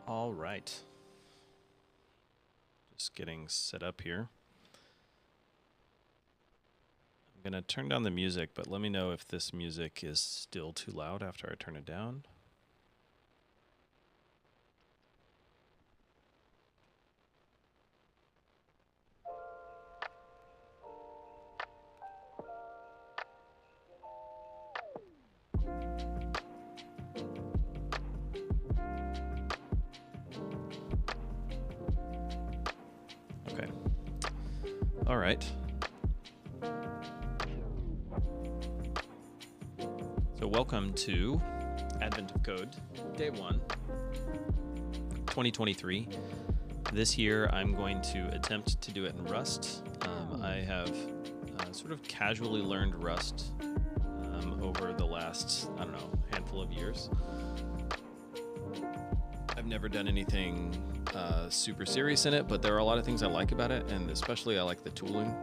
All right. Just getting set up here. I'm going to turn down the music, but let me know if this music is still too loud after I turn it down. Okay. All right. So welcome to Advent of Code, Day 1, 2023. This year I'm going to attempt to do it in Rust. I have sort of casually learned Rust over the last, handful of years. I've never done anything super serious in it, but there are a lot of things I like about it, and especially I like the tooling.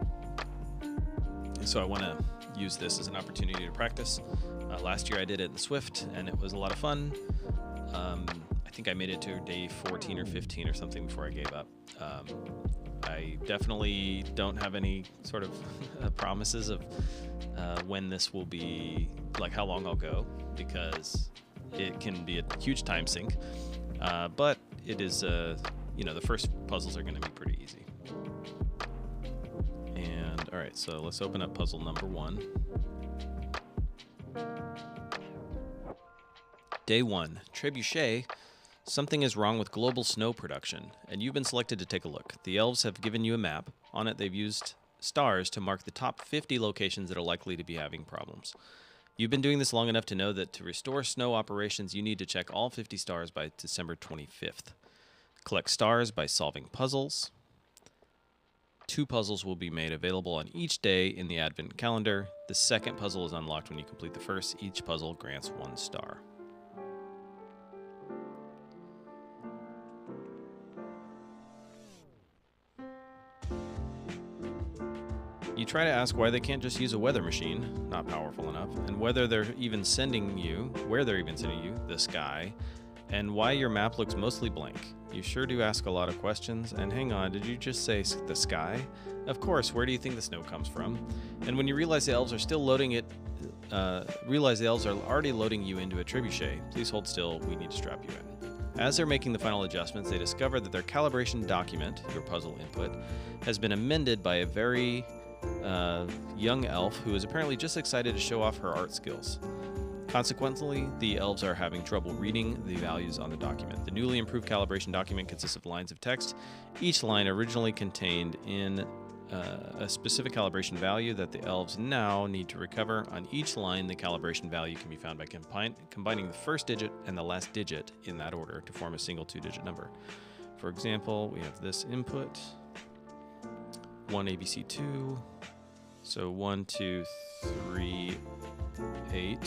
And so I want to use this as an opportunity to practice. Last year I did it in Swift, and it was a lot of fun. I think I made it to day 14 or 15 or something before I gave up. I definitely don't have any sort of promises of when this will be, like how long I'll go, because it can be a huge time sink. But it is, the first puzzles are going to be pretty easy. And all right, so let's open up puzzle number 1. Day 1, Trebuchet. Something is wrong with global snow production, and you've been selected to take a look. The elves have given you a map. On it, they've used stars to mark the top 50 locations that are likely to be having problems. You've been doing this long enough to know that to restore snow operations, you need to check all 50 stars by December 25th. Collect stars by solving puzzles. 2 puzzles will be made available on each day in the Advent calendar. The second puzzle is unlocked when you complete the first. Each puzzle grants 1 star. You try to ask why they can't just use a weather machine, not powerful enough, and whether they're even sending you, where they're even sending you, the sky, and why your map looks mostly blank. You sure do ask a lot of questions, and hang on, did you just say the sky? Of course, where do you think the snow comes from? And when you realize the elves are still loading it, realize the elves are already loading you into a trebuchet, please hold still, we need to strap you in. As they're making the final adjustments, they discover that their calibration document, your puzzle input, has been amended by a very young elf who is apparently just excited to show off her art skills. Consequently, the elves are having trouble reading the values on the document. The newly improved calibration document consists of lines of text. Each line originally contained in a specific calibration value that the elves now need to recover. On each line, the calibration value can be found by combining the first digit and the last digit in that order to form a single 2-digit number. For example, we have this input, 1 ABC2, so 1, 2, 3, 8.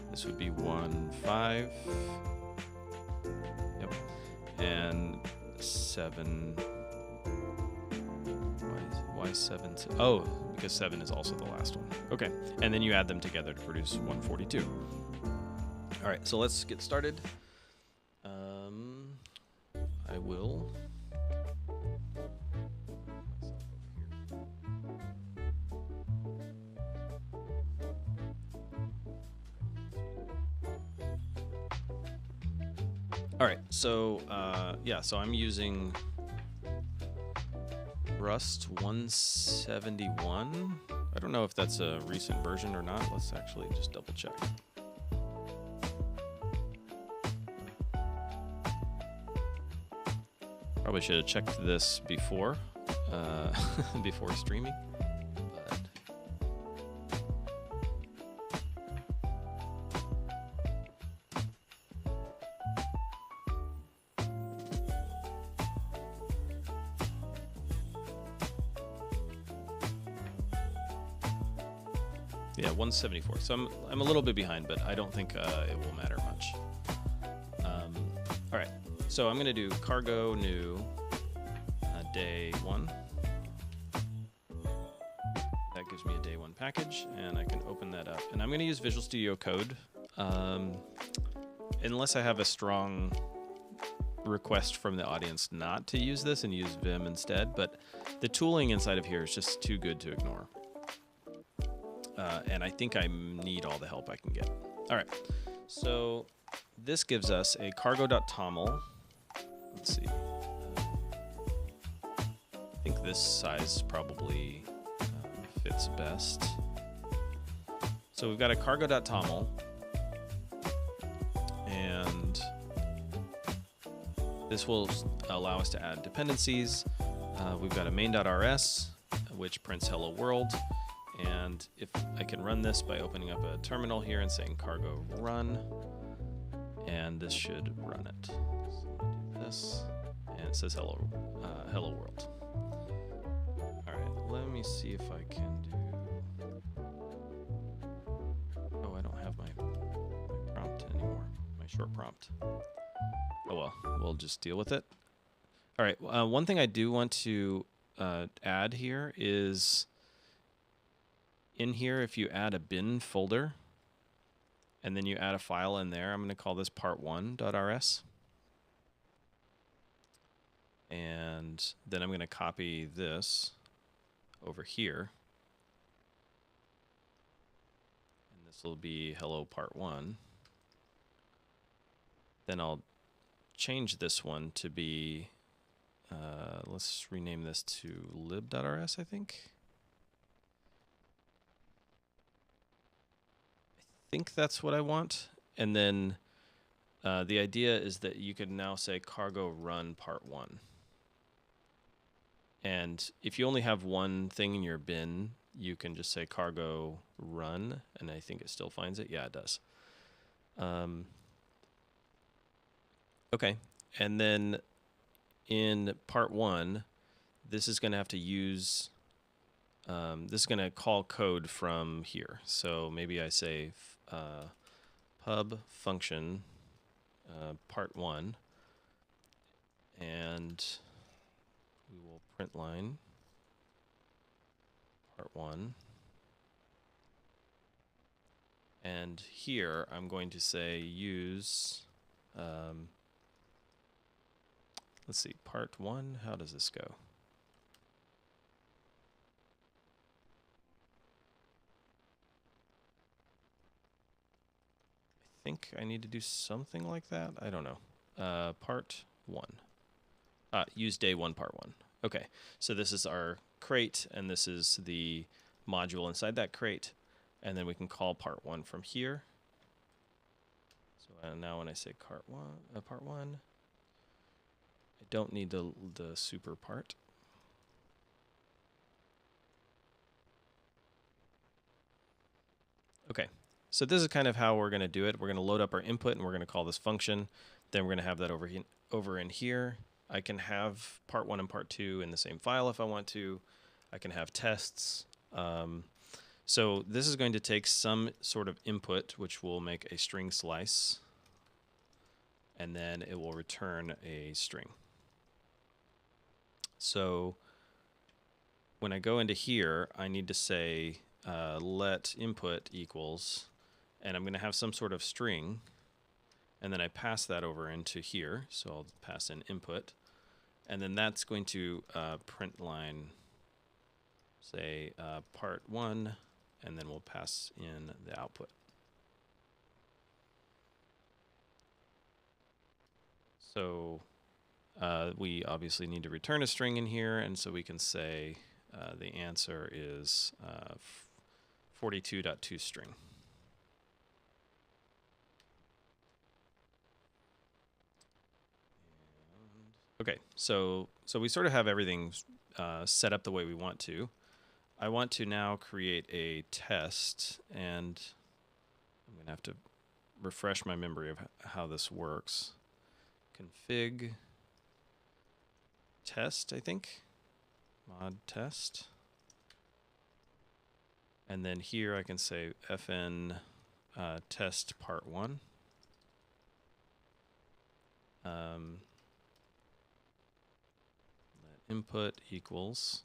This would be 1, 5. Yep. And 7. Why 7? Oh, because 7 is also the last one. Okay. And then you add them together to produce 142. All right, so let's get started. I will. All right, so so I'm using Rust 171. I don't know if that's a recent version or not. Let's actually just double check. Probably should have checked this before, before streaming. Yeah, 174. So I'm a little bit behind, but I don't think it will matter much. All right, so I'm going to do cargo new day 1. That gives me a day 1 package, and I can open that up. And I'm going to use Visual Studio Code, unless I have a strong request from the audience not to use this and use Vim instead, but the tooling inside of here is just too good to ignore. And I think I need all the help I can get. All right, so this gives us a cargo.toml. Let's see. I think this size probably fits best. So we've got a cargo.toml, and this will allow us to add dependencies. We've got a main.rs, which prints hello world. And if I can run this by opening up a terminal here and saying cargo run, and this should run it. So I'm gonna do this, and it says hello, hello world. All right, let me see if I can do. Oh, I don't have my prompt anymore. My short prompt. Oh well, we'll just deal with it. All right. One thing I do want to add here is. In here, if you add a bin folder and then you add a file in there, I'm going to call this part1.rs. And then I'm going to copy this over here. And this will be hello part1. Then I'll change this one to be, let's rename this to lib.rs, I think. I think that's what I want. And then the idea is that you can now say cargo run part1. And if you only have one thing in your bin, you can just say cargo run, and I think it still finds it. Yeah, it does. Okay, and then in part1, this is going to have to use, this is going to call code from here. So maybe I say pub function part1, and we will print line part1. And here I'm going to say use, let's see, part1, how does this go? I think I need to do something like that. I don't know. Part1. Use day1 part1. Okay, so this is our crate, and this is the module inside that crate. And then we can call part1 from here. So now when I say part1, I don't need the super part. Okay, so this is kind of how we're going to do it. We're going to load up our input, and we're going to call this function. Then we're going to have that over in here. I can have part1 and part2 in the same file if I want to. I can have tests. So this is going to take some sort of input, which will make a string slice, and then it will return a string. So when I go into here, I need to say let input equals, and I'm going to have some sort of string, and then I pass that over into here. So I'll pass in input, and then that's going to print line, say part1, and then we'll pass in the output. So we obviously need to return a string in here, and so we can say the answer is 42.toString. Okay, so we sort of have everything set up the way we want to. I want to now create a test, and I'm going to have to refresh my memory of how this works. Config test, I think. Mod test. And then here I can say fn test part1. Let input equals,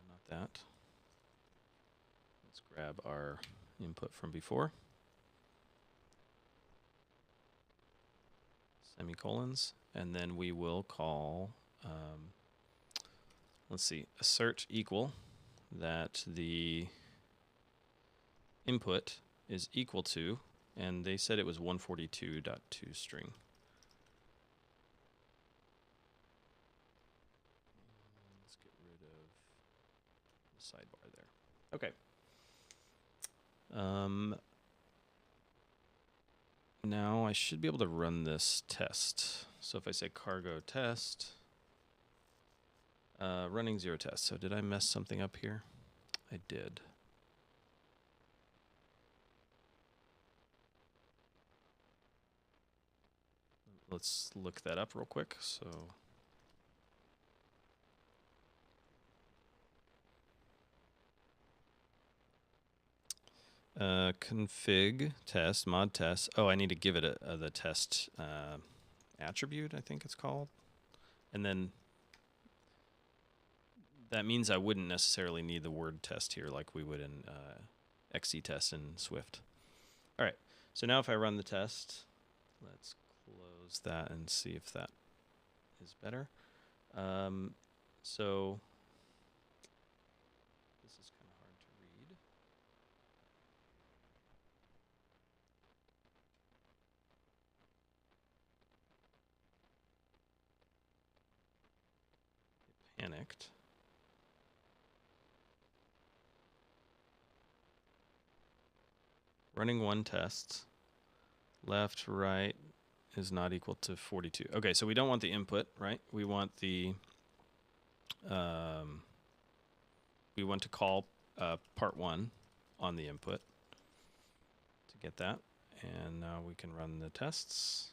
not that. Let's grab our input from before. semicolons, and then we will call, let's see, assert equal that the input is equal to, and they said it was 142.toString. Let's get rid of the sidebar there. Okay. Now I should be able to run this test. So if I say cargo test, running 0 test. So did I mess something up here? I did. Let's look that up real quick. So config test, mod test. Oh, I need to give it the test attribute, I think it's called. And then that means I wouldn't necessarily need the word test here like we would in XCTest in Swift. All right, so now if I run the test, let's close that and see if that is better. So this is kind of hard to read. It panicked. Running 1 test, left, right is not equal to 42. Okay, so we don't want the input, right? We want the, we want to call part 1 on the input to get that. And now we can run the tests.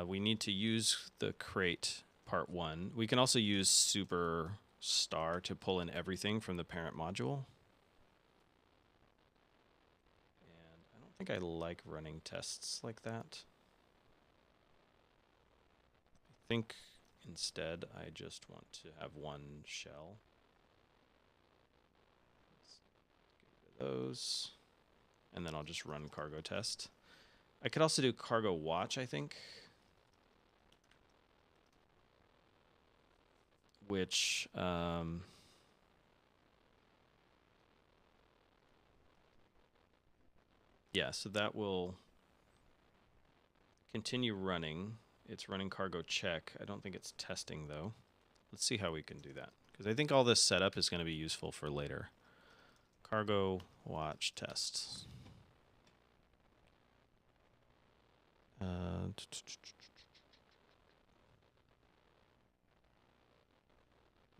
We need to use the crate part 1. We can also use super star to pull in everything from the parent module. I think I like running tests like that. I think instead I just want to have 1 shell. Let's get rid of those. And then I'll just run cargo test. I could also do cargo watch, I think. Which yeah, so that will continue running. It's running cargo check. I don't think it's testing though. Let's see how we can do that, because I think all this setup is going to be useful for later. Cargo watch tests. I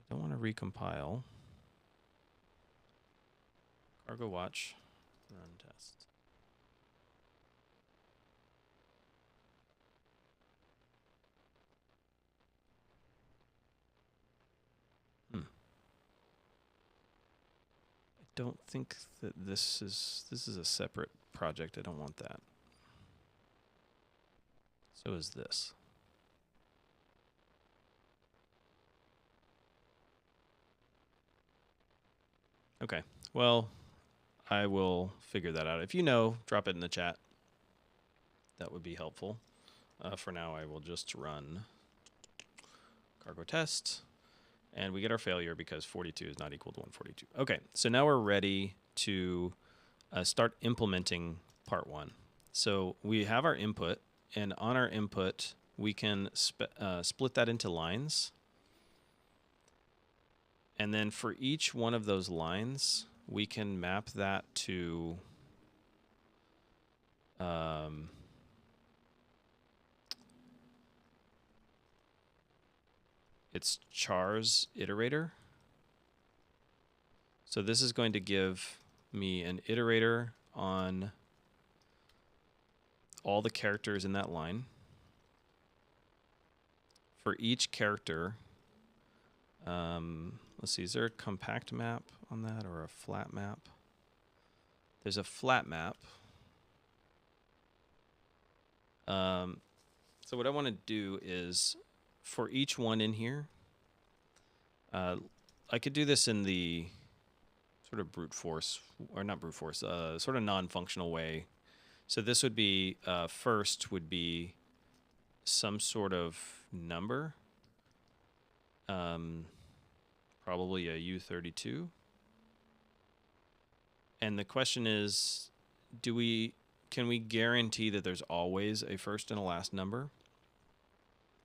don't want to recompile. Cargo watch, run test. I don't think that this is a separate project. I don't want that. So is this. Okay, well, I will figure that out. If you know, drop it in the chat. That would be helpful. For now, I will just run cargo test, and we get our failure because 42 is not equal to 142. Okay, so now we're ready to start implementing part 1. So we have our input, and on our input, we can split that into lines. And then for each one of those lines, we can map that to its chars iterator. So this is going to give me an iterator on all the characters in that line. For each character, let's see, is there a compact map on that or a flat map? There's a flat map. So what I want to do is, for each one in here, I could do this in the sort of brute force, or not brute force, sort of non-functional way. So this would be, first would be some sort of number, probably a U32. And the question is, can we guarantee that there's always a first and a last number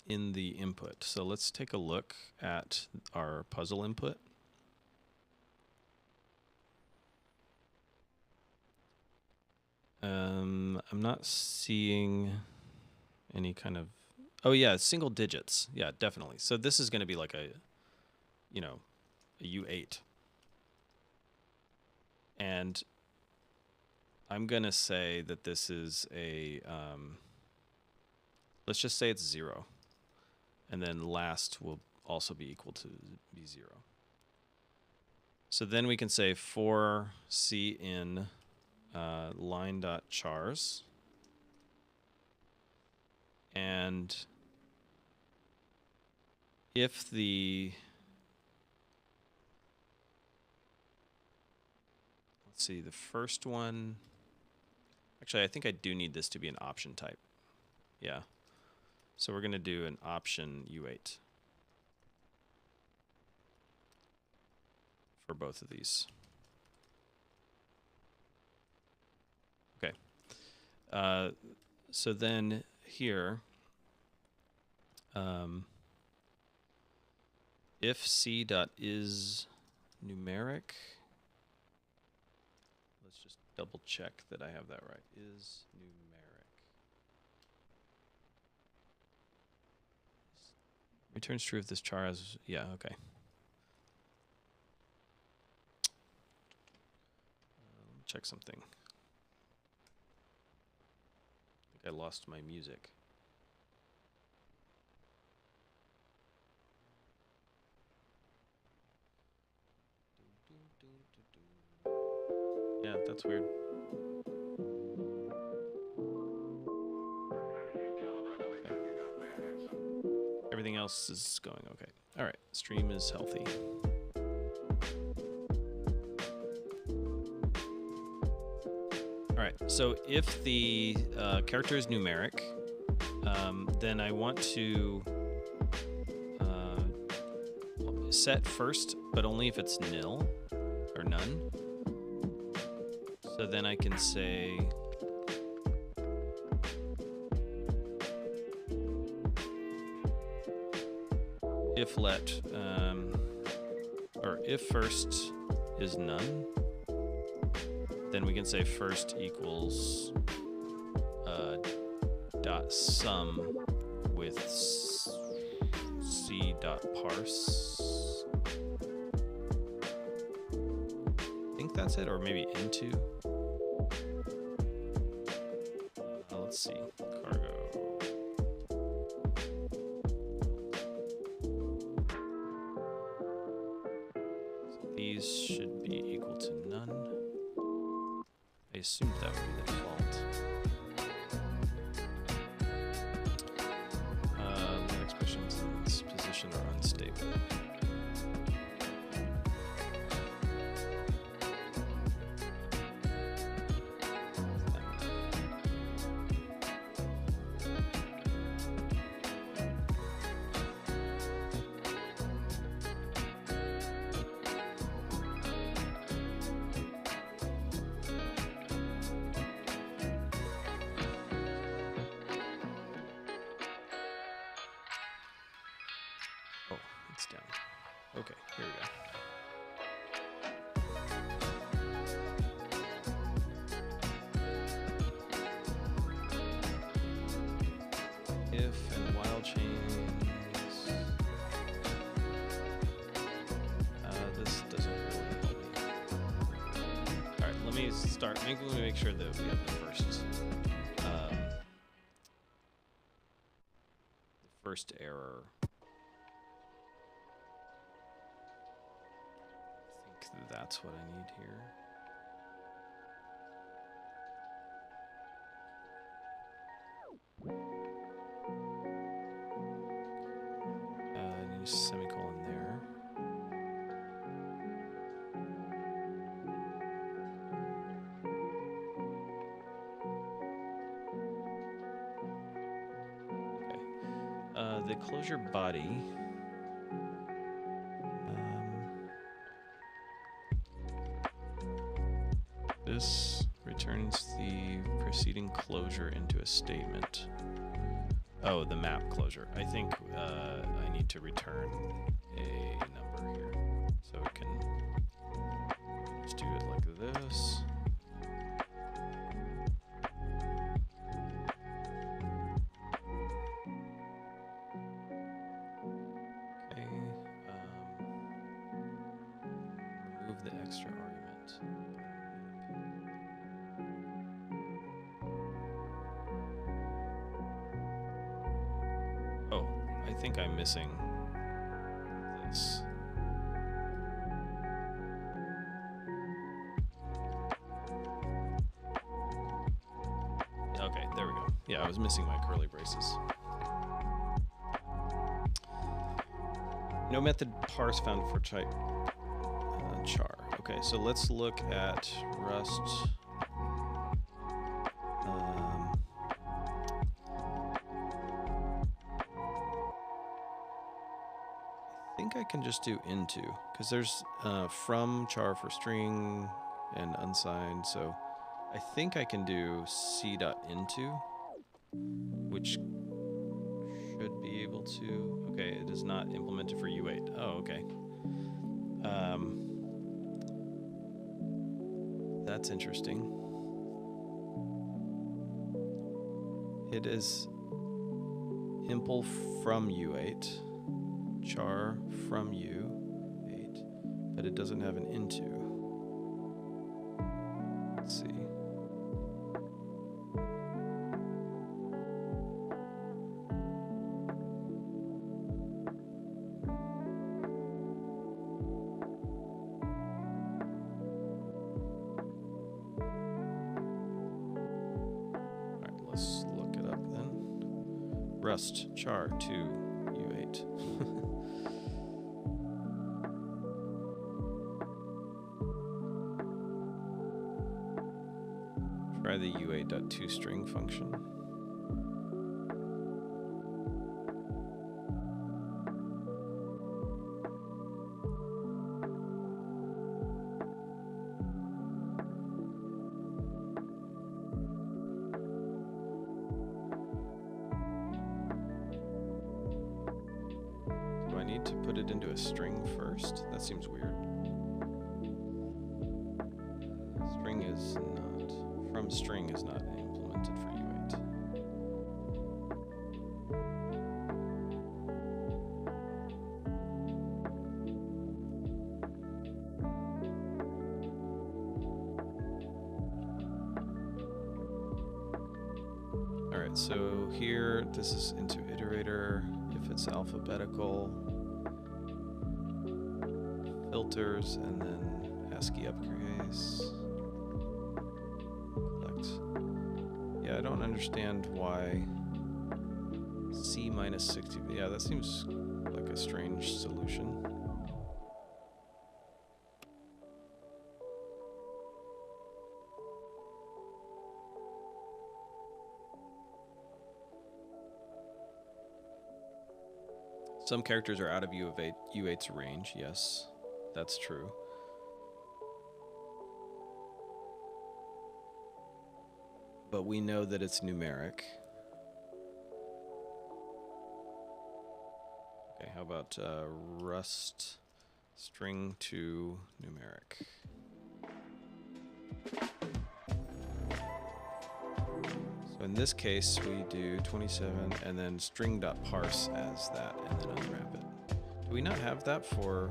in the input? So let's take a look at our puzzle input. I'm not seeing any kind of, oh yeah, single digits. Yeah, definitely. So this is going to be like a U8. And I'm going to say that this is a, let's just say it's 0. And then last will also be equal to be 0. So then we can say for C in line.chars. And if the, let's see, the first one, actually, I think I do need this to be an option type. Yeah. So we're going to do an option U8 for both of these. Okay. So then here, if C.is numeric, let's just double check that I have that right, is numeric. Returns true if this char has, yeah, okay. Check something. I think I lost my music. Yeah, that's weird. Okay. Everything else is going okay. All right, stream is healthy. All right, so if the character is numeric, then I want to set first, but only if it's nil or none. So then I can say if let, or if first is none, then we can say first equals dot sum with c dot parse. I think that's it, or maybe into. Let's see, cargo. So these should be equal to none. I assumed that would be the default. Line expressions in this position are unstable. Oh, it's down. Okay, here we go. If and while chains. This doesn't really help me. All right, let me start. Let me make sure that we have the first error. I think that's what I need here. I need a semicolon there. Okay. The closure body. This returns the preceding closure into a statement. Oh, the map closure. I think I need to return a number here. So we can just do it like this. Okay. Remove the extra argument. Oh, I think I'm missing this. Okay, there we go. Yeah, I was missing my curly braces. No method parse found for type char. Okay, so let's look at Rust. I think I can just do into, because there's from char for string and unsigned, so I think I can do c.into, which should be able to. Okay, it is not implemented for U8. Oh, okay. That's interesting. It is impl from U8, char from U8, but it doesn't have an into. Let's see. Let's look it up then. Rust char to U8. Try the U8.toString function. To put it into a string first? That seems weird. String is not, from string is not implemented for U8. Alright, so here, this is into iterator. If it's alphabetical, filters, and then ASCII uppercase. Collect. Yeah, I don't understand why C minus 60. Yeah, that seems like a strange solution. Some characters are out of U8's range, yes. That's true. But we know that it's numeric. Okay, how about Rust string to numeric? So in this case, we do 27 and then string.parse as that and then unwrap it. Do we not have that for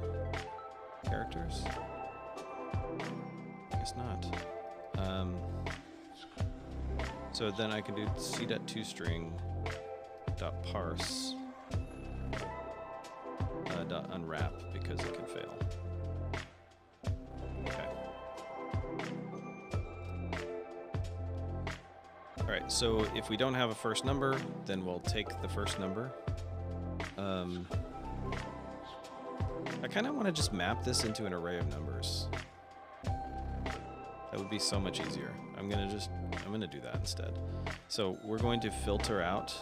characters? I guess not. So then I can do c.toString dot parse dot unwrap because it can fail. Okay. All right. So if we don't have a first number, then we'll take the first number. I kind of want to just map this into an array of numbers. That would be so much easier. I'm gonna do that instead. So we're going to filter out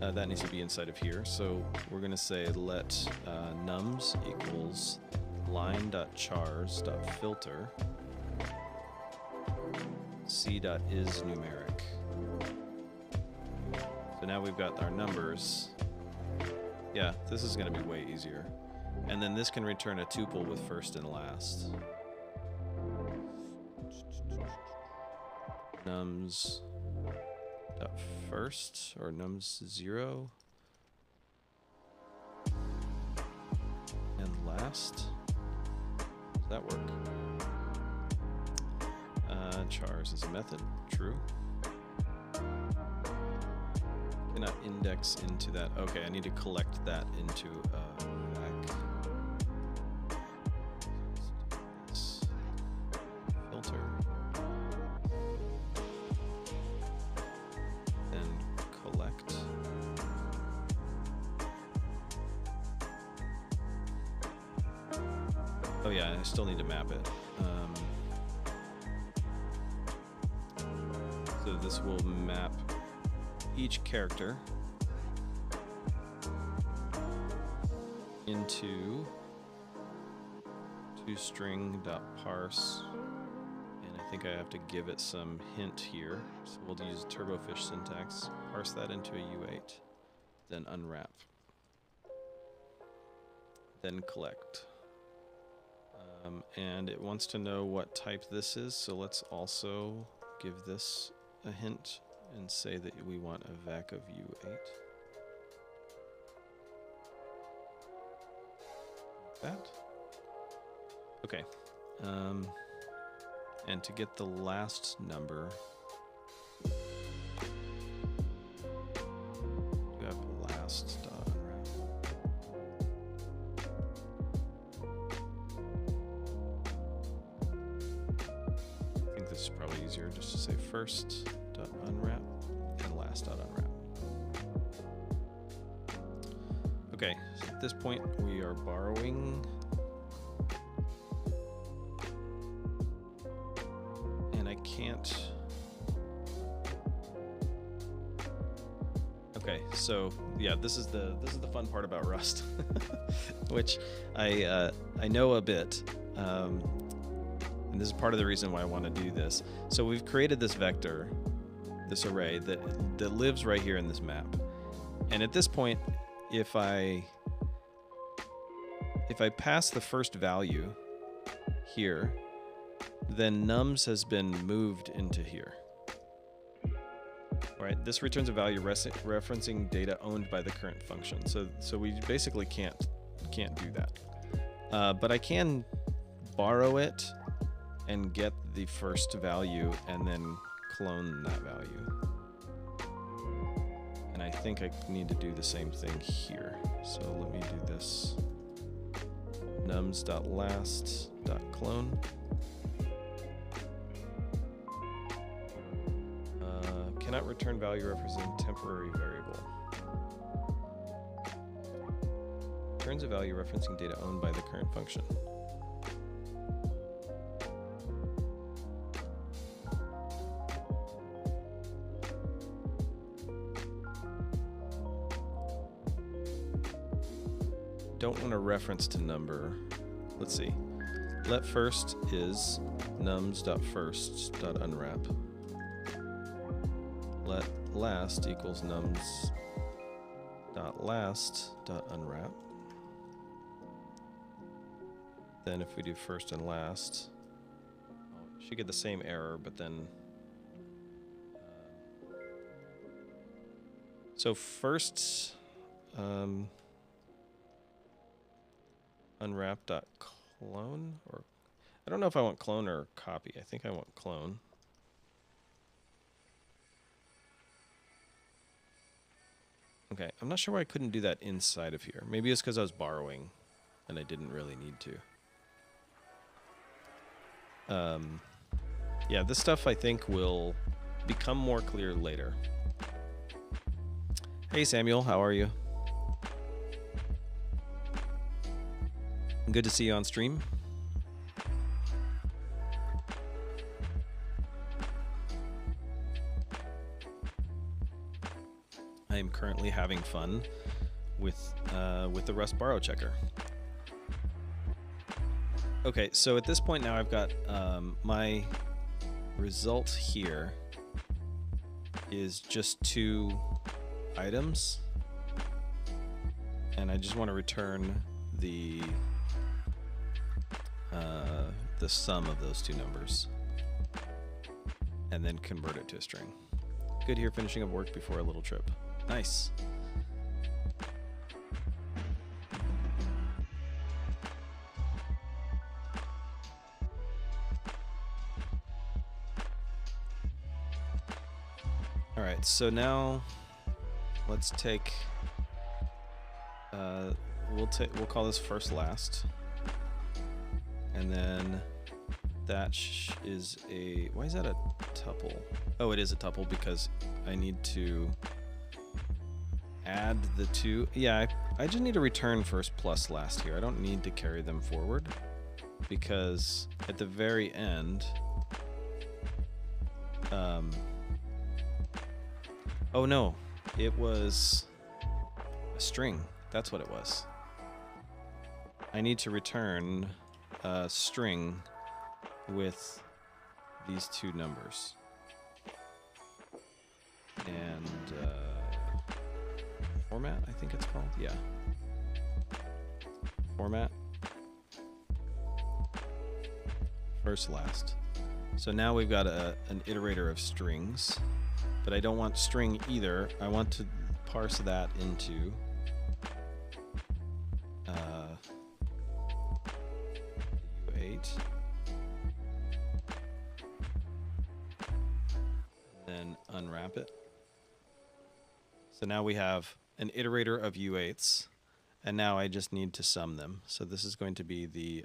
That needs to be inside of here. So we're going to say let nums equals line.chars.filter c.isNumeric. So now we've got our numbers. Yeah, this is going to be way easier. And then this can return a tuple with first and last. Nums dot first or nums 0 and last. Does that work? Chars is a method. True. Cannot index into that. Okay, I need to collect that into vac. Filter. Then collect. Oh yeah, I still need to map it. So this will map each character into toString.parse, and I think I have to give it some hint here. So we'll use TurboFish syntax, parse that into a U8, then unwrap, then collect. And it wants to know what type this is, so let's also give this a hint and say that we want a vac of U8. That. Okay. And to get the last number, you have last unwrap. I think this is probably easier just to say first dot unwrap and last dot unwrap. Okay, so at this point we are borrowing, and I can't. Okay, so yeah, this is the fun part about Rust, which I know a bit. And this is part of the reason why I want to do this. So we've created this vector, this array that lives right here in this map. And at this point, if I pass the first value here, then nums has been moved into here. All right, this returns a value referencing data owned by the current function. So we basically can't do that. But I can borrow it and get the first value and then clone that value. And I think I need to do the same thing here. So let me do this. nums.last.clone. Cannot return value representing temporary variable. Returns a value referencing data owned by the current function. Don't want a reference to number. Let's see. Let first is nums.first.unwrap. Let last equals nums.last.unwrap. Then if we do first and last, we should get the same error, but then so first unwrap.clone, or I don't know if I want clone or copy. I think I want clone. Okay, I'm not sure why I couldn't do that inside of here. Maybe it's because I was borrowing and I didn't really need to. Yeah, this stuff I think will become more clear later. Hey Samuel, how are you? Good to see you on stream. I am currently having fun with the Rust borrow checker. Okay, so at this point now I've got my result here is just 2 items, and I just want to return the sum of those 2 numbers and then convert it to a string. Good here, finishing up work before a little trip. Nice. All right, so now let's take we'll call this first last, and then that is a, why is that a tuple? Oh, it is a tuple because I need to add the 2. Yeah, I just need to return first plus last here. I don't need to carry them forward because at the very end, oh no, it was a string. That's what it was. I need to return a string with these 2 numbers. And format, I think it's called. Yeah. Format. First last. So now we've got an iterator of strings, but I don't want string either. I want to parse that into U8. Then unwrap it. So now we have an iterator of U8s, and now I just need to sum them. So this is going to be the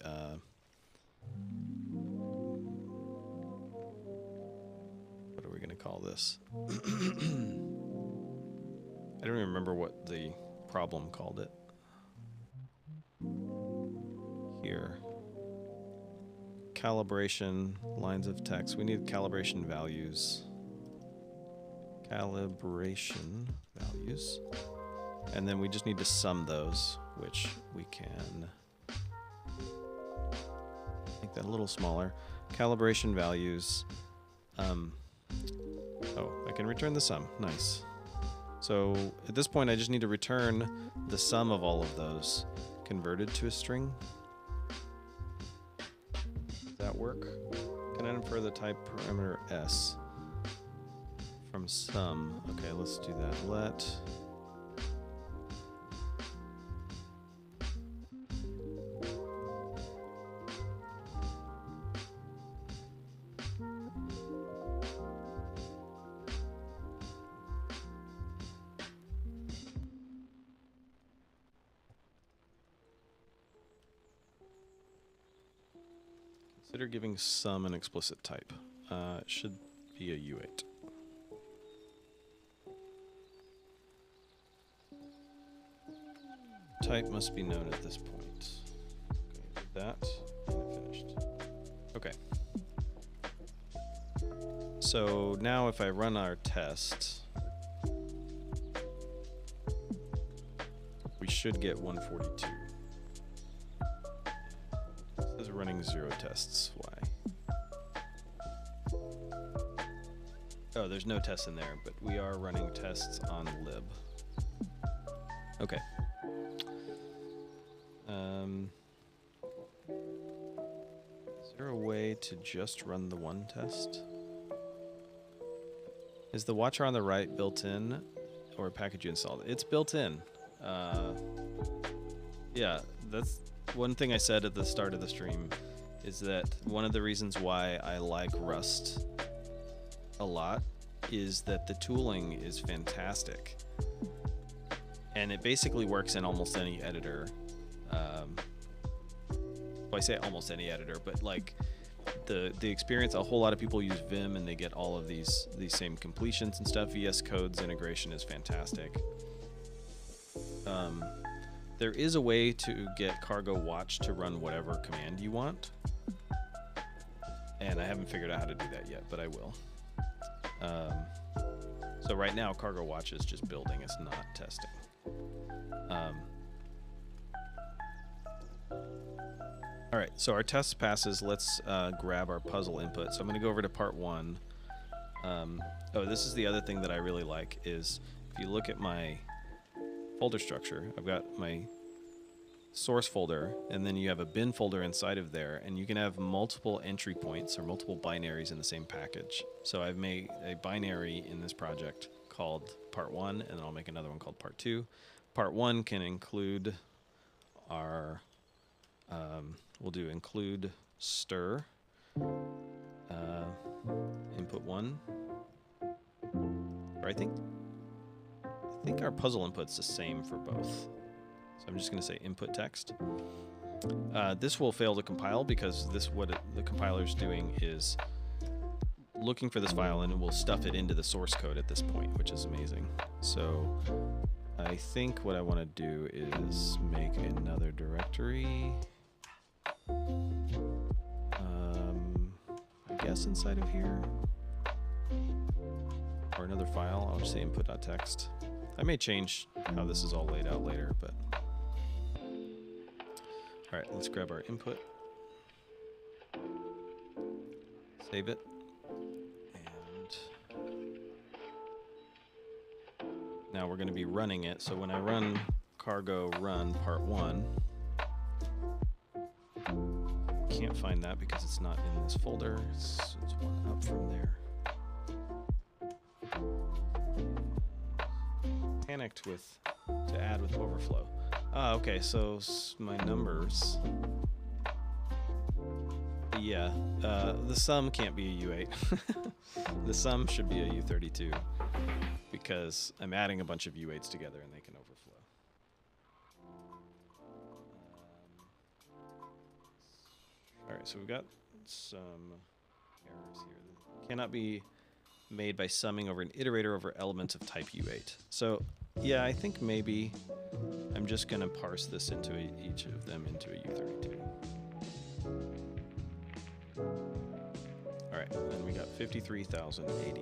what are we going to call this? I don't even remember what the problem called it. Here. Calibration, lines of text. We need calibration values. Calibration values. And then we just need to sum those, which we can make that a little smaller. Calibration values. Oh, I can return the sum. Nice. So at this point, I just need to return the sum of all of those converted to a string. Does that work? Can I infer the type parameter s from sum? Okay, let's do that. Let consider giving sum an explicit type. It should be a U8. Type must be known at this point. Okay, did that, and it finished. Okay. So now if I run our test, we should get 142. This is running 0 tests. Why? Oh, there's no tests in there, but we are running tests on lib. Okay. Is there a way to just run the one test? Is the watcher on the right built in, or a package you installed? It's built in. Yeah, that's one thing I said at the start of the stream, is that one of the reasons why I like Rust a lot is that the tooling is fantastic. And it basically works in almost any editor. Well, I say almost any editor, but like the experience, a whole lot of people use Vim and they get all of these same completions and stuff. VS Code's integration is fantastic. There is a way to get Cargo Watch to run whatever command you want. And I haven't figured out how to do that yet, but I will. So right now, Cargo Watch is just building, it's not testing. All right, so our test passes. Let's grab our puzzle input. So I'm going to go over to part 1. Oh, this is the other thing that I really like is if you look at my folder structure, I've got my source folder, and then you have a bin folder inside of there, and you can have multiple entry points or multiple binaries in the same package. So I've made a binary in this project called part 1, and then I'll make another one called part 2. Part 1 can include our we'll do include stir input 1, or I think our puzzle input's the same for both. So I'm just going to say input text. This will fail to compile because the compiler's doing is looking for this file, and it will stuff it into the source code at this point, which is amazing. So I think what I want to do is make another directory. I guess inside of here, or another file. I'll just say input.txt. I may change how this is all laid out later, but all right, let's grab our input, save it, and now we're going to be running it. So when I run cargo run part 1, can't find that because it's not in this folder. It's one up from there. Panicked to add with overflow. Okay, so my numbers. Yeah, the sum can't be a U8. The sum should be a U32 because I'm adding a bunch of U8s together and they can overflow. All right, so we've got some errors here. Cannot be made by summing over an iterator over elements of type U8. So yeah, I think maybe I'm just going to parse this into each of them into a U32. All right, and we got 53,080.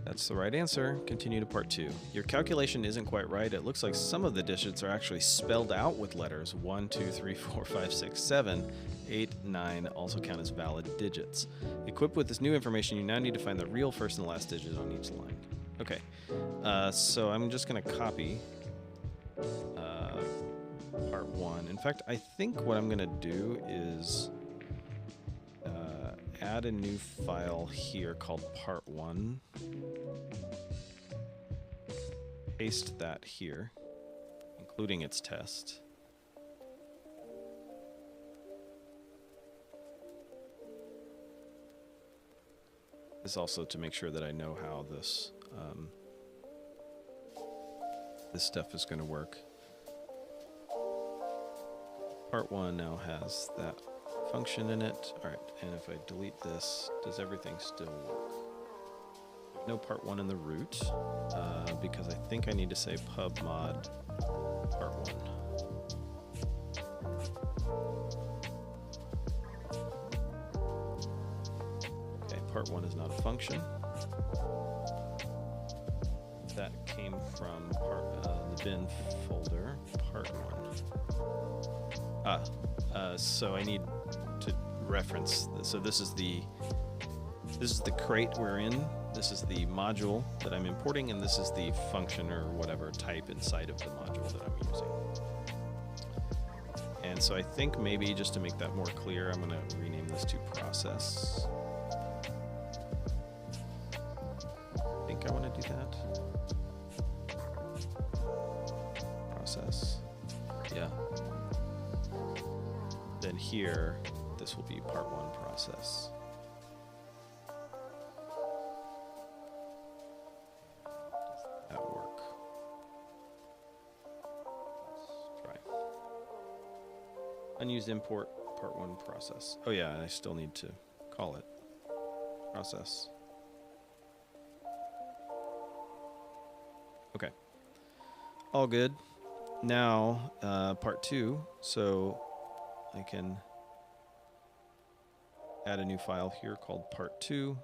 That's the right answer. Continue to part 2. Your calculation isn't quite right. It looks like some of the digits are actually spelled out with letters 1, 2, 3, 4, 5, 6, 7, 8, 9 also count as valid digits. Equipped with this new information, you now need to find the real first and last digit on each line. Okay, so I'm just going to copy part 1. In fact, I think what I'm going to do is add a new file here called part 1. Paste that here, including its test. This is also to make sure that I know how this this stuff is going to work. Part 1 now has that function in it. All right, and if I delete this, does everything still work? There's no part 1 in the root because I think I need to say pubmod part 1. Okay, part 1 is not a function. That came from the bin folder, part 1. So I need to reference this. So this is the crate we're in. This is the module that I'm importing, and this is the function or whatever type inside of the module that I'm using. And so I think maybe just to make that more clear, I'm going to rename this to process. I think I want to do that. Process. Yeah. Then here, this will be part 1 process. Does that work? Let's try. Unused import, part 1 process. Oh yeah, and I still need to call it process. Okay. All good. Now, part 2, so I can add a new file here called part2.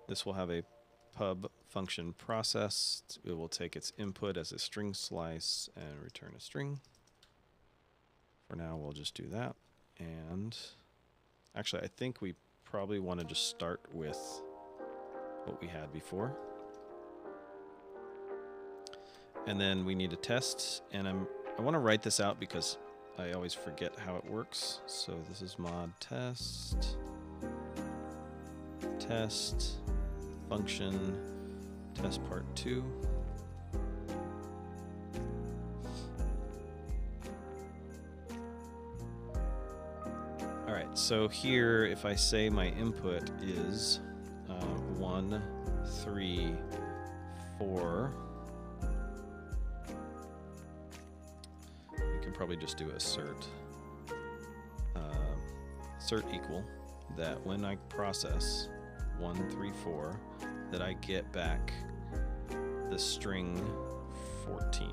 This will have a pub function process. It will take its input as a string slice and return a string. For now, we'll just do that. And actually, I think we probably want to just start with what we had before. And then we need a test, and I want to write this out because I always forget how it works. So this is mod test, test, function, test part2. All right, so here, if I say my input is 1, 3, 4, we can probably just do assert equal that when I process 1, 3, 4, that I get back the string 14.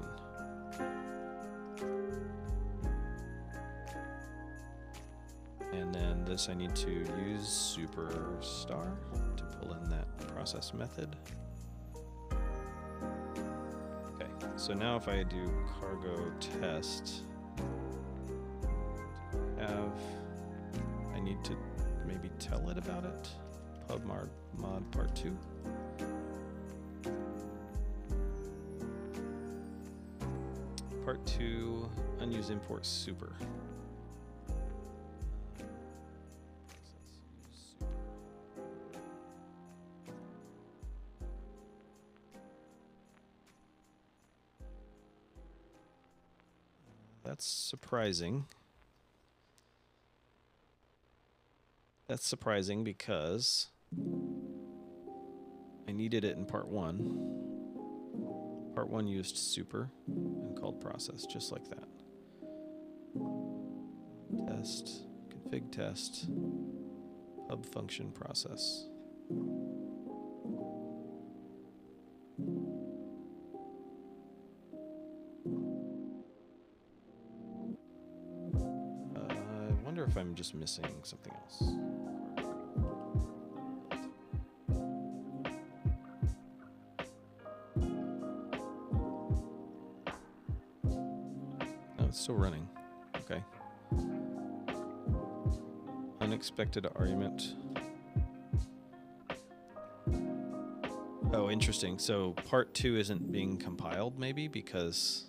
And then this I need to use superstar to pull in that process method. Okay, so now if I do cargo test, I need to maybe tell it about it. Pub mod part2. Part2 unused import super. That's surprising. That's surprising because I needed it in part 1. Part 1 used super and called process, just like that. Test, config test, pub function process. I wonder if I'm just missing something else. It's still running. Okay. Unexpected argument. Oh, interesting. So part 2 isn't being compiled maybe because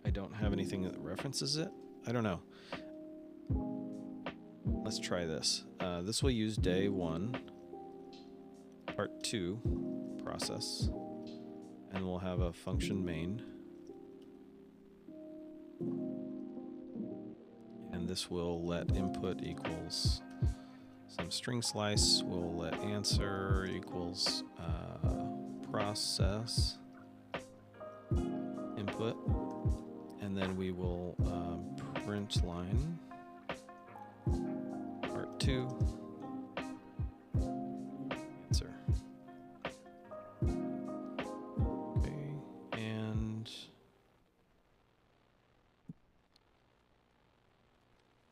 I don't have anything that references it. I don't know. Let's try this. This will use day 1, part 2 process. And we'll have a function main. And this will let input equals some string slice. We'll let answer equals process input. And then we will print line part 2 answer.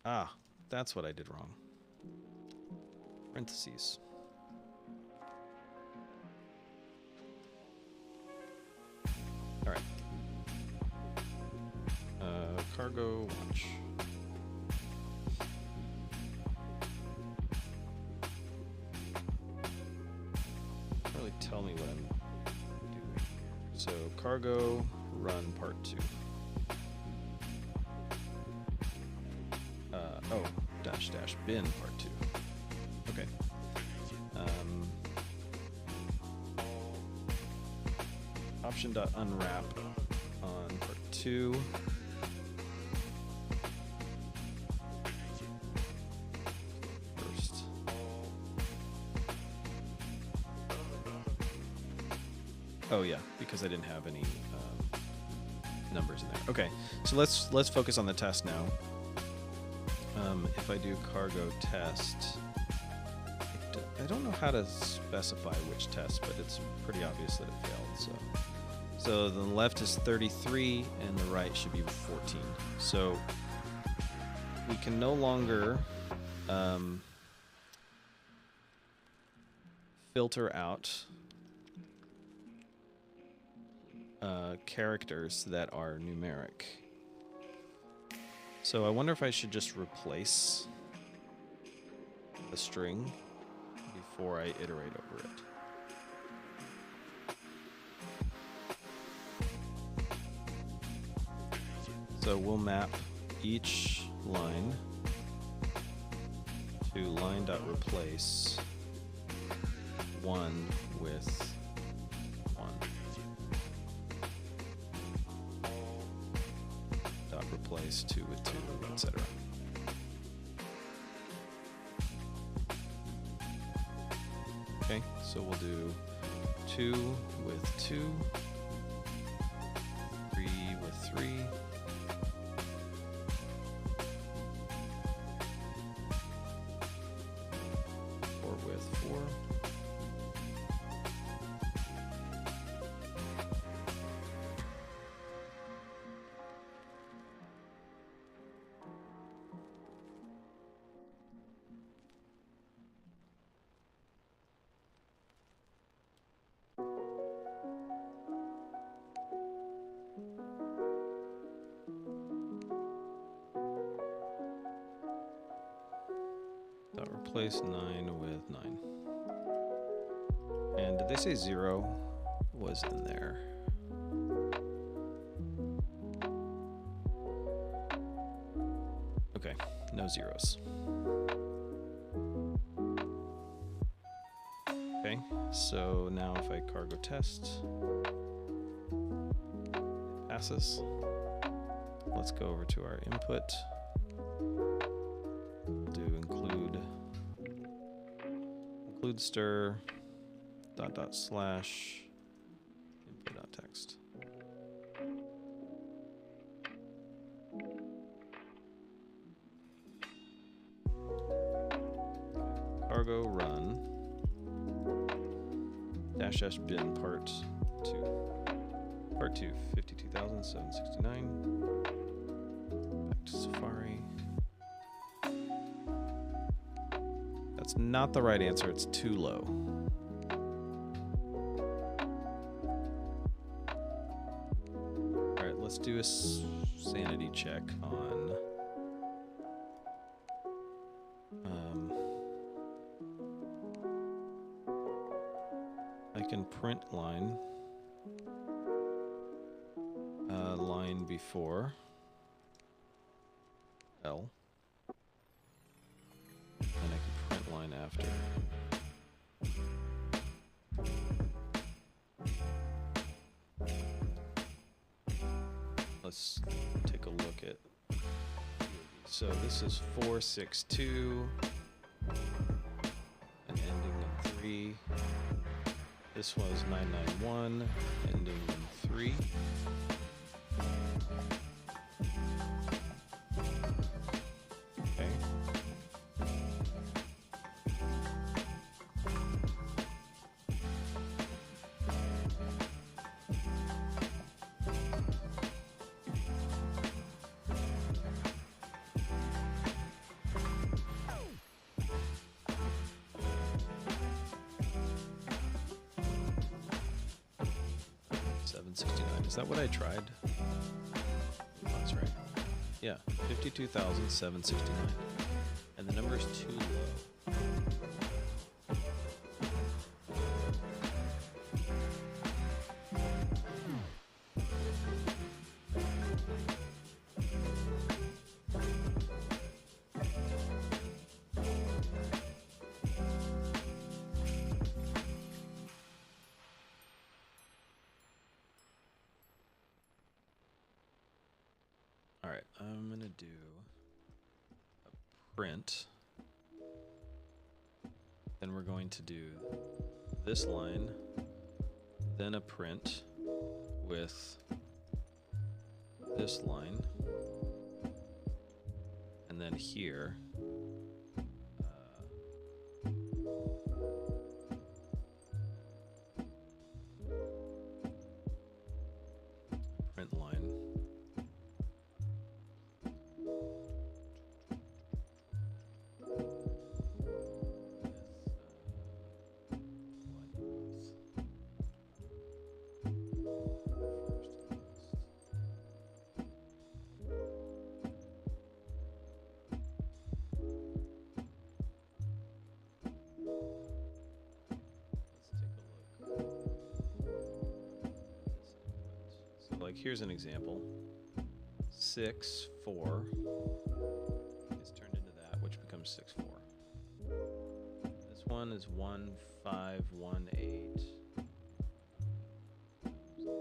Ah, that's what I did wrong. Parentheses. All right. Cargo launch. Really tell me what I'm doing. So cargo run part 2. Oh, dash bin part 2. Okay. Option.unwrap on part 2. First. Oh yeah, because I didn't have any numbers in there. Okay, so let's focus on the test now. If I do cargo test, I don't know how to specify which test, but it's pretty obvious that it failed. So the left is 33 and the right should be 14. So we can no longer filter out characters that are numeric. So I wonder if I should just replace the string before I iterate over it. So we'll map each line to line.replace 1 with 1. Dot replace 2 with 2, etc. Okay, so we'll do 2 with 2, 3 with 3, 4 with 4, dot replace 9 with 9. And did they say 0 was in there? Okay, no zeros. Okay, so now if I cargo test, it passes. Let's go over to our input. Do include stir dot slash input.text. Cargo run dash bin part 2. Part 2, 52,769. Back to Safari. That's not the right answer, it's too low. Alright, let's do a sanity check on I can print line before L, and I can print line after. Let's take a look at, so this is 462 and ending in 3. This was 991 ending in 3. Okay. Is that what I tried? That's right. Yeah, 52,769. And the number is too low. Alright, I'm gonna do a print. Then we're going to do this line, then a print with this line, and then here print line. like here's an example. 6, 4 is turned into that, which becomes 6, 4. This one is 1, 5, 1, 8. 17.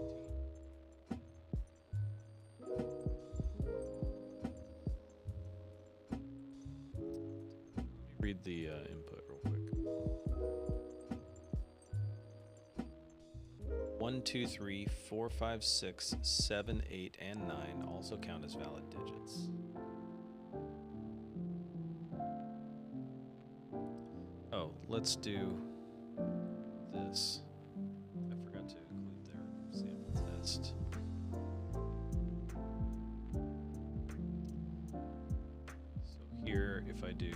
Read the input real quick. 1, 2, 3, 4, 5, 6, 7, 8, and 9 also count as valid digits. Oh, let's do this. I forgot to include their sample test. So here, if I do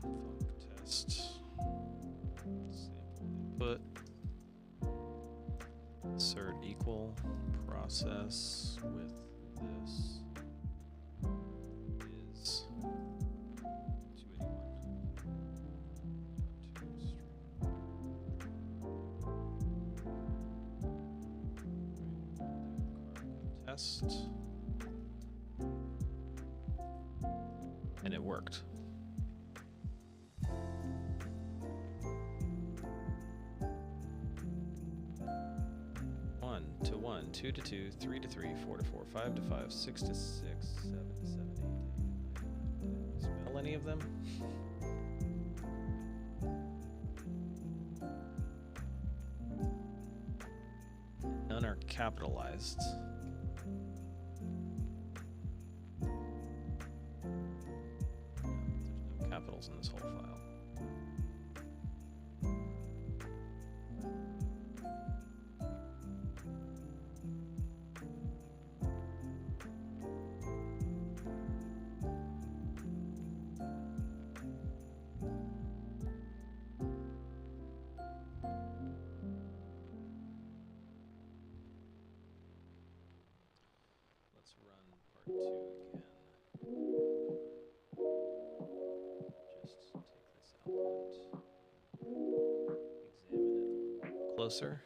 phone test sample input, insert equal process with this is 281. Test, and it worked. To 1, 2 to 2, 3 to 3, 4 to 4, 5 to 5, 6 to 6, 7 to 7, 8 to 8, 9 to 9. Spell any of them? None are capitalized. There's no capitals in this whole file. Let's run part 2 again. Just take this output, examine it a little closer.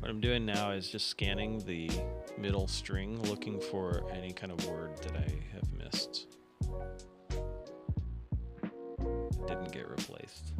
What I'm doing now is just scanning the middle string, looking for any kind of word that I have missed. It didn't get replaced.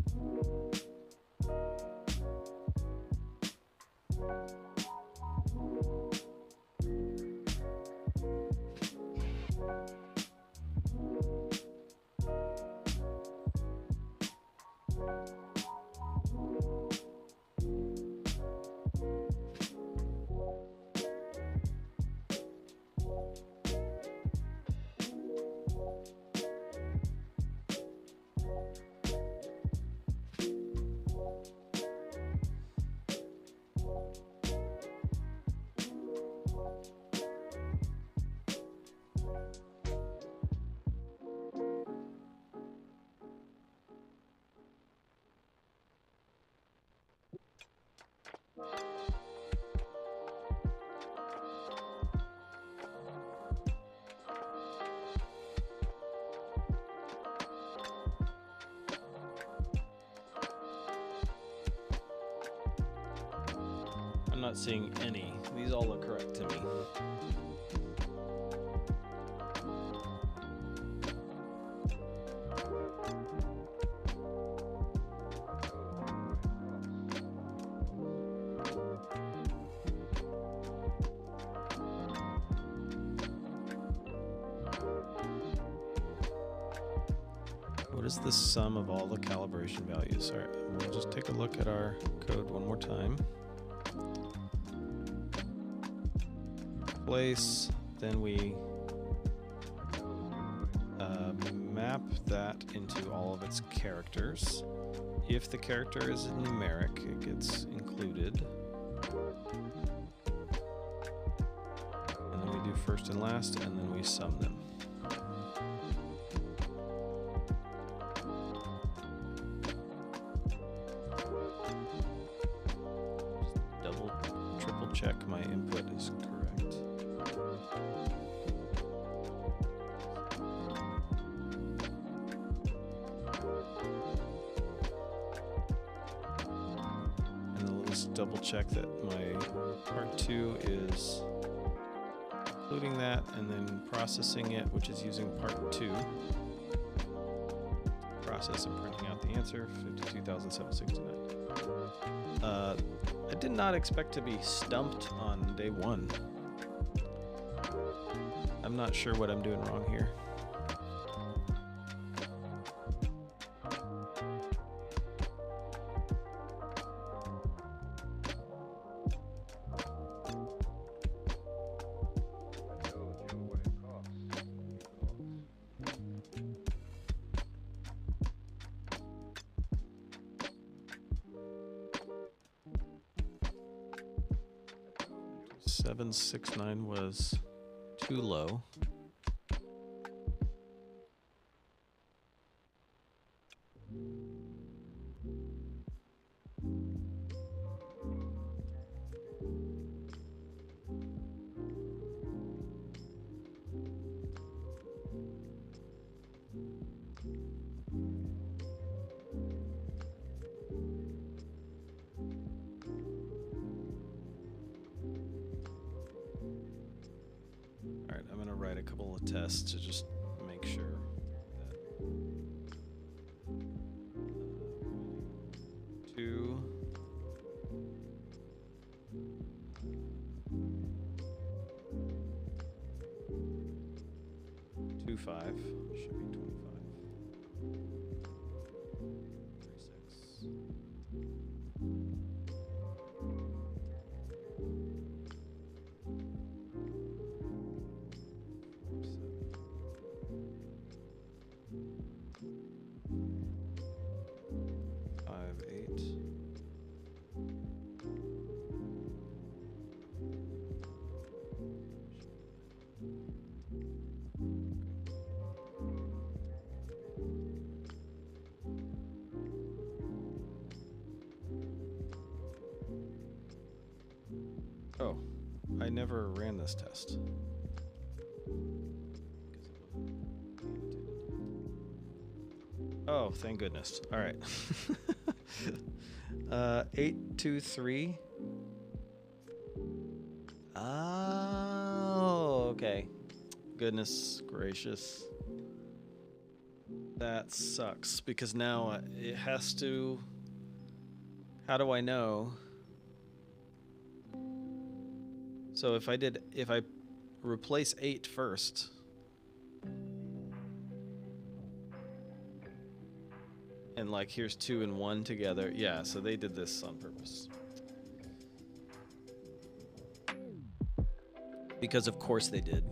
I'm not seeing any. These all look correct to me. What is the sum of all the calibration values? All right, we'll just take a look at our code one more time. Place, then we map that into all of its characters if the character is numeric, it gets included. And then we do first and last, and then we sum them. Double, triple check my input is correct. Double check that my part 2 is including that and then processing it, which is using part 2. Process and printing out the answer, 52,769. I did not expect to be stumped on day 1. I'm not sure what I'm doing wrong here. $769 was too low. Write a couple of tests to just make sure that 2 2 5 should be 25 36 Oh, I never ran this test. Oh, thank goodness. All right. 823. Oh, okay. Goodness gracious. That sucks because now it has to. How do I know? So if I replace 8 first, and like here's 2 and 1 together, yeah, so they did this on purpose. Because of course they did.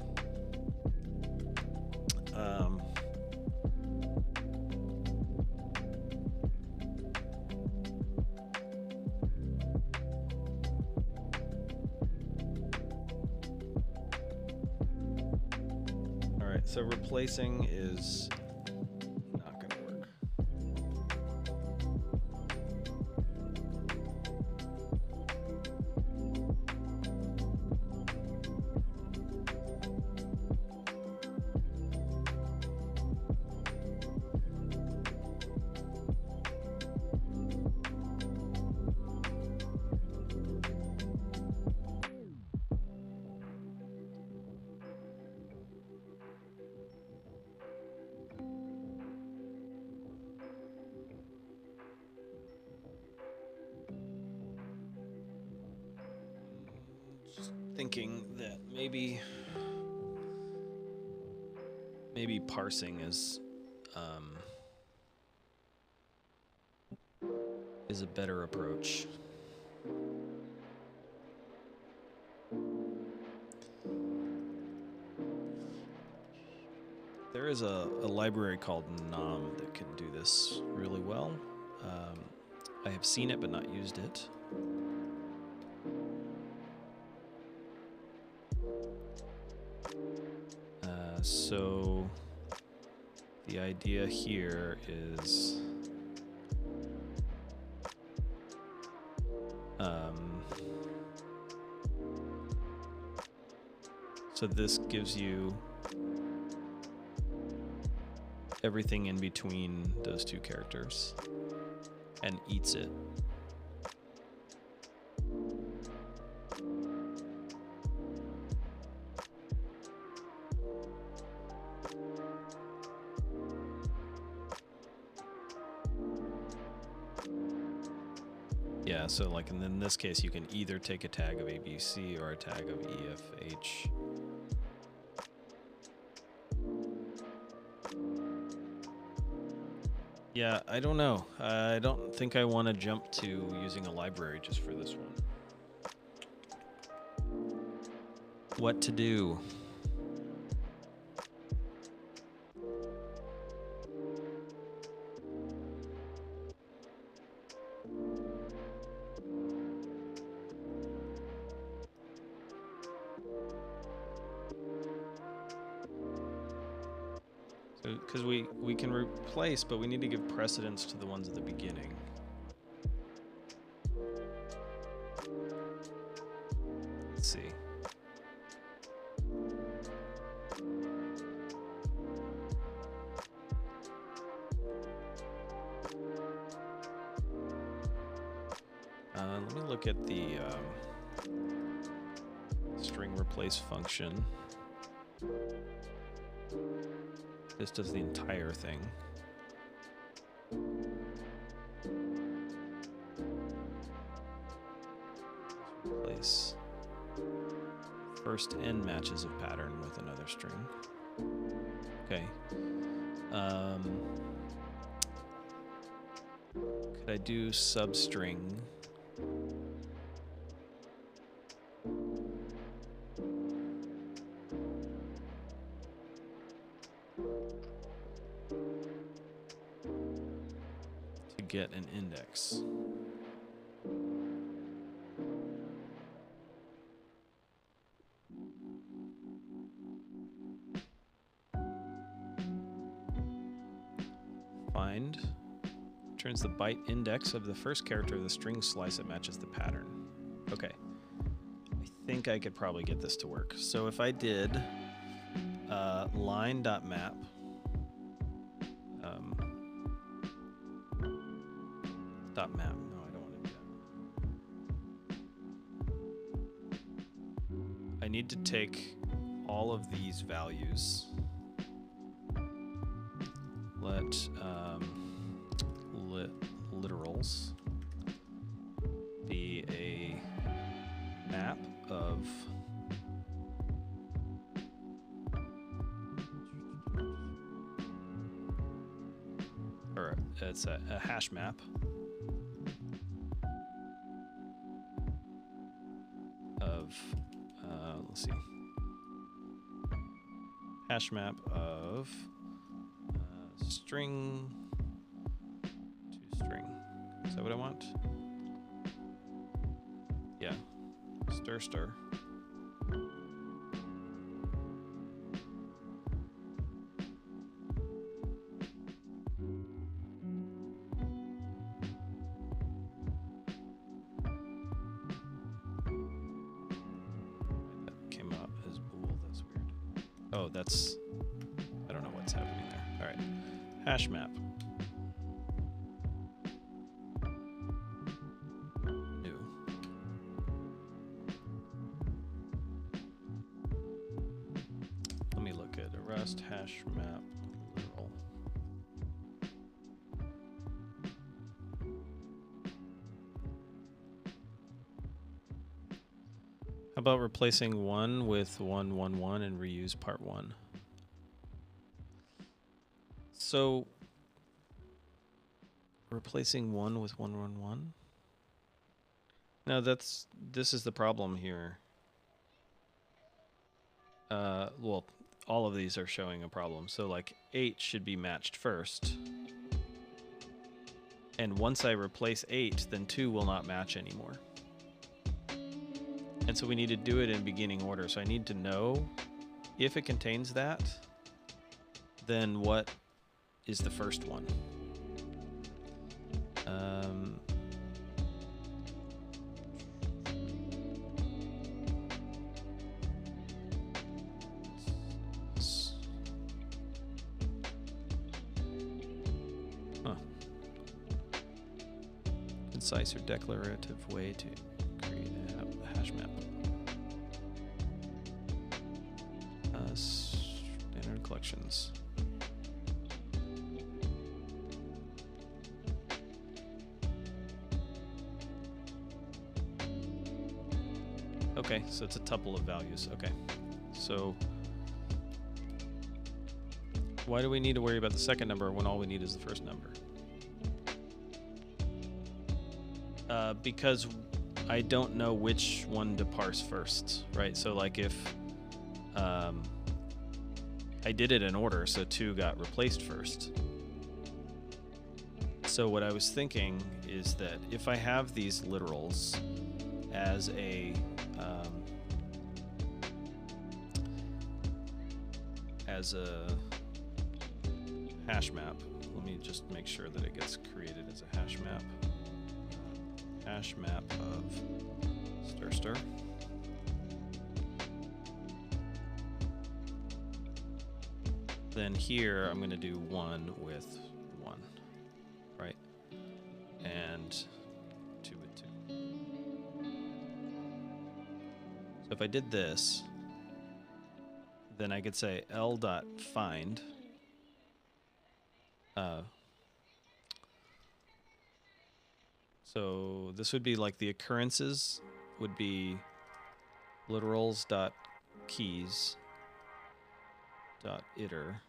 So replacing is not going to work. Thinking that maybe parsing is a better approach. There is a library called Nom that can do this really well. I have seen it but not used it. So the idea here is so this gives you everything in between those two characters and eats it. Yeah, so like in this case, you can either take a tag of ABC or a tag of EFH. Yeah, I don't know. I don't think I want to jump to using a library just for this one. What to do? Because we can replace, but we need to give precedence to the ones at the beginning. Let's see. Let me look at the string replace function. This does the entire thing. Replace first n matches of pattern with another string. Okay. Could I do substring? Get an index. Find turns the byte index of the first character of the string slice that matches the pattern. Okay. I think I could probably get this to work. So if I did line.map map. No, I don't want to do that. I need to take all of these values. Let literals be a map of or it's a hash map of let's see, hash map of string to string. Is that what I want? Yeah. Stir. That came out as bool. That's weird. Oh, that's... I don't know what's happening there. All right. Hash map. New. Let me look at a Rust hash map literal. How about replacing 1 with 1, 1, 1 and reuse part 1? So, replacing 1 with 1, 1, 1? No, this is the problem here. Well, all of these are showing a problem. So like 8 should be matched first. And once I replace 8, then 2 will not match anymore. And so we need to do it in beginning order. So I need to know if it contains that, then what is the first one? Concise or declarative way to create a hash map. Standard collections. Okay, so it's a tuple of values. Okay, so why do we need to worry about the second number when all we need is the first number? Because I don't know which one to parse first, right? So like if I did it in order, so 2 got replaced first. So what I was thinking is that if I have these literals as a hash map, let me just make sure that it gets created as a hash map. Hash map of stir. Then here I'm going to do 1 with 1, right? And 2 with 2. So if I did this, then I could say l.find so this would be like the occurrences would be literals.keys .iter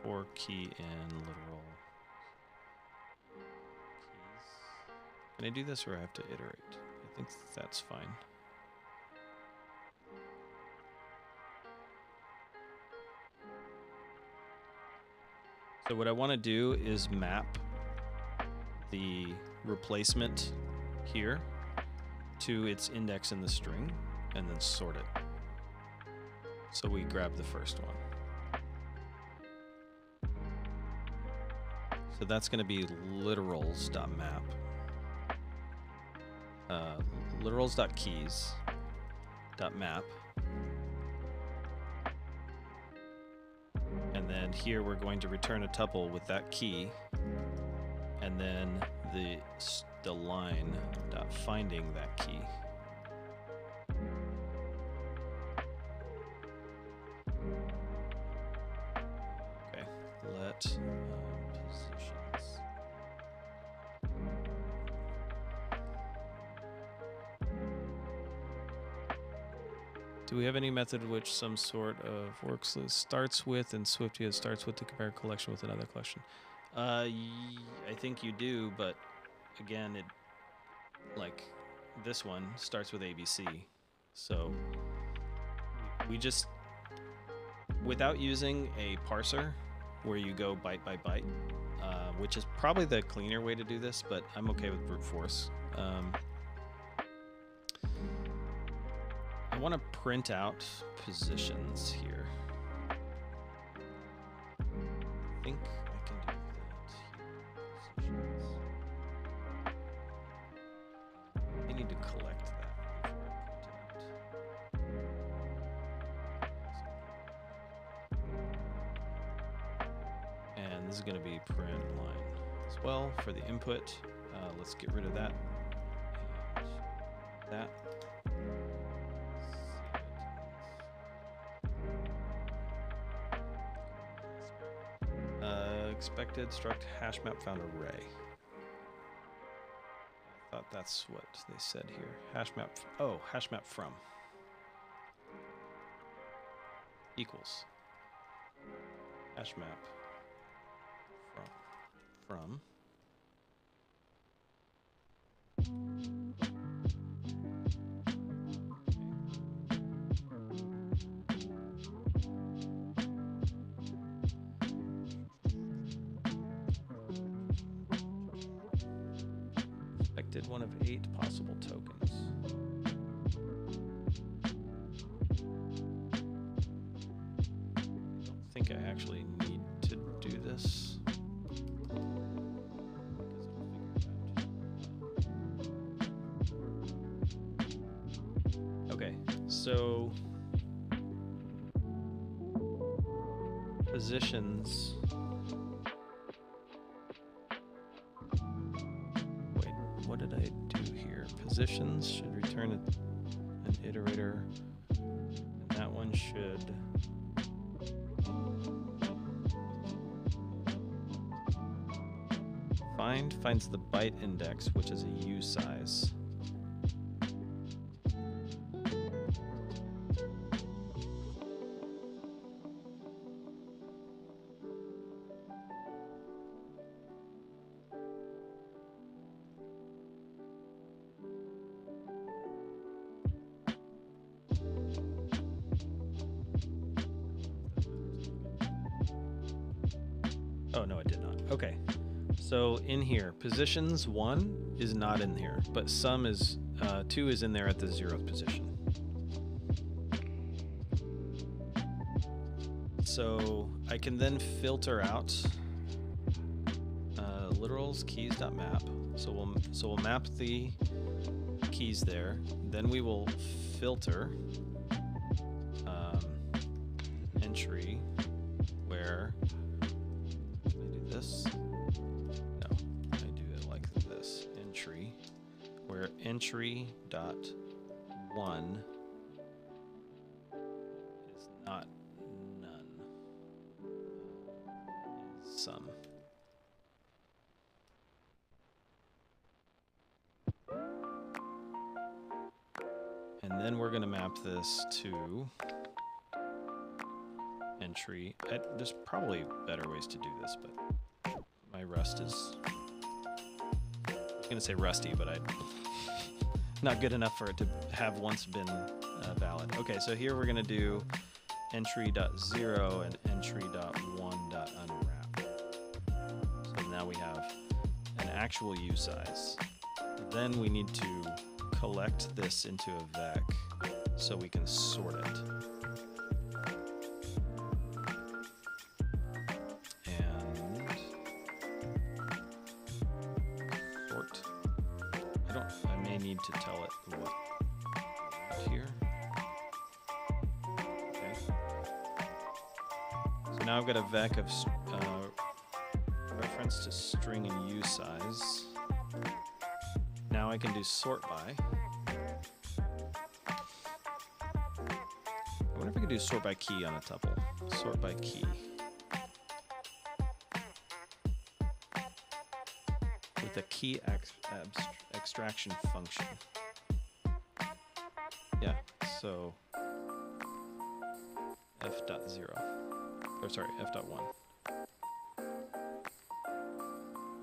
for key in literal keys. Can I do this or I have to iterate? I think that's fine. So what I want to do is map the replacement here to its index in the string and then sort it. So we grab the first one. So that's going to be literals.map. Literals.keys.map. And then here we're going to return a tuple with that key, and then the line dot finding that key. Okay, let positions. Do we have any method which some sort of works starts with and Swifty starts with to compare a collection with another collection? I think you do, but again, it like this one starts with ABC. So we just, without using a parser where you go byte by byte, which is probably the cleaner way to do this, but I'm okay with brute force. I want to print out positions here. I think I can do that here. Positions. I need to collect that before I print it out. And this is going to be print line as well for the input. Let's get rid of that. And that. Expected struct hash map found array. I thought that's what they said here. Hash map. Oh, hash map from equals hash map from. Selected one of 8 possible tokens. I don't think I actually need to do this. Okay, so positions. Wait, what did I do here? Positions should return an iterator, and that one should finds the byte index, which is a U size. Oh, no, it did not. Okay. So in here, positions 1 is not in here, but sum is 2 is in there at the 0th position. So I can then filter out literals keys.map. So we'll map the keys there. Then we will filter entry where I do this. No, I do it like this. Entry where entry dot 1 is not none. Is sum. And then we're going to map this to entry. There's probably better ways to do this, but my Rust is, I was going to say rusty, but I'm not good enough for it to have once been valid. Okay, so here we're going to do entry.0 and entry.1.unwrap. So now we have an actual U size. Then we need to collect this into a vec so we can sort it. And sort. I may need to tell it what here. Okay. So now I've got a vec of reference to string and U size. Now I can do sort by. I wonder if I could do sort by key on a tuple. Sort by key. With a key extraction function. Yeah, so f.0. Or sorry, f.1.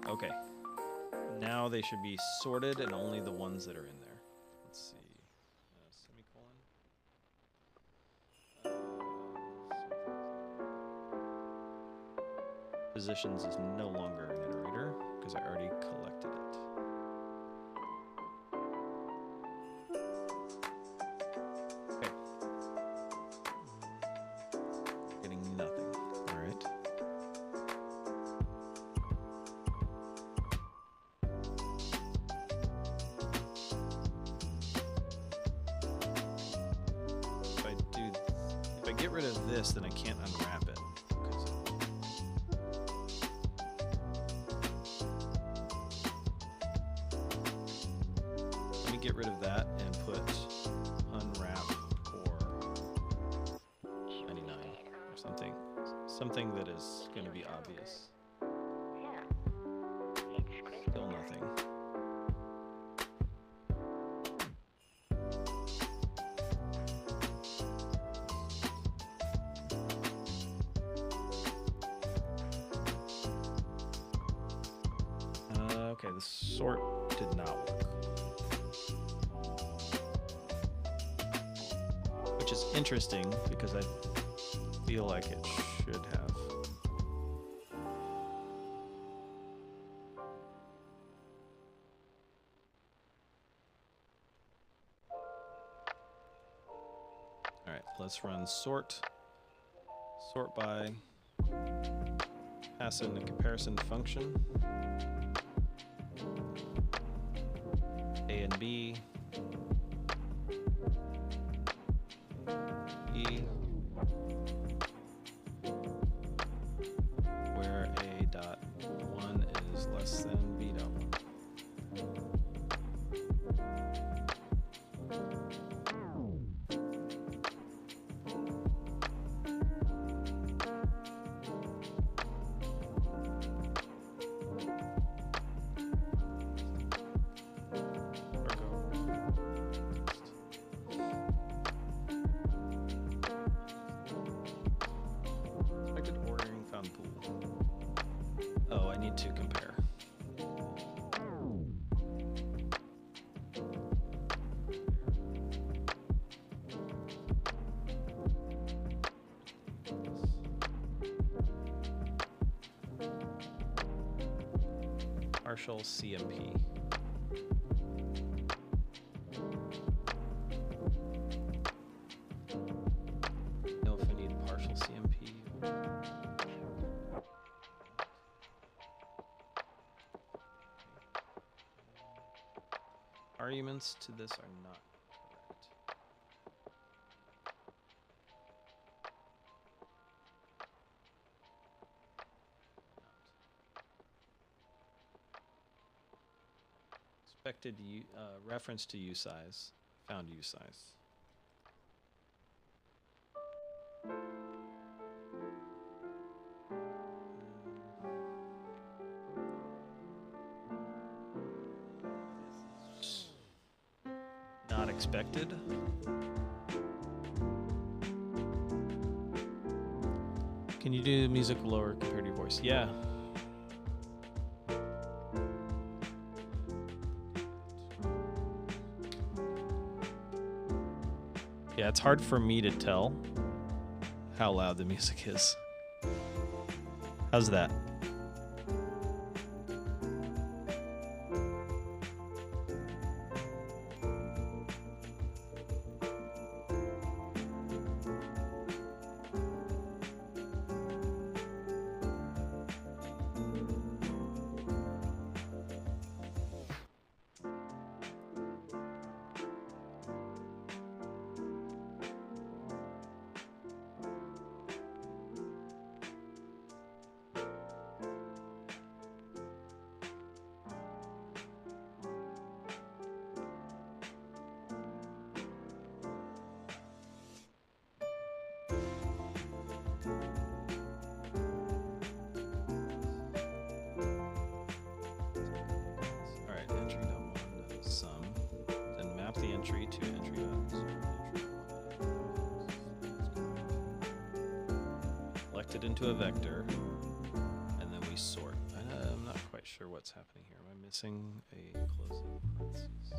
Okay. Now they should be sorted and only the ones that are in there. Let's see. Semicolon. Positions is no longer an iterator because I already collected it. Okay. Getting nothing. All right. If I get rid of this, then I can't unwrap it. Let me get rid of that and put unwrap or 99 or something. Something that is going to be obvious. Still nothing. Okay, the sort did not work. Which is interesting because I feel like it should have. All right, let's run sort by, pass in a comparison function, A and B, E, where A dot 1 is less than B dot 1. Oh, I need to compare. Partial CMP. Know if I need partial CMP. Arguments to this are not correct. Expected reference to usize. Found usize. Not expected. Can you do music lower compared to your voice? Yeah. Yeah, it's hard for me to tell how loud the music is. How's that? The entry to entry collect it into a vector, and then we sort. I'm not quite sure what's happening here. Am I missing a closing parentheses?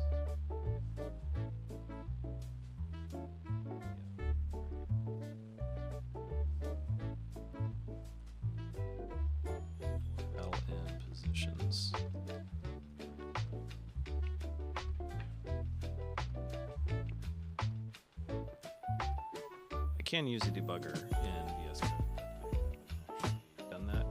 Yeah. LN positions. I can use a debugger in VS Code. I've done that.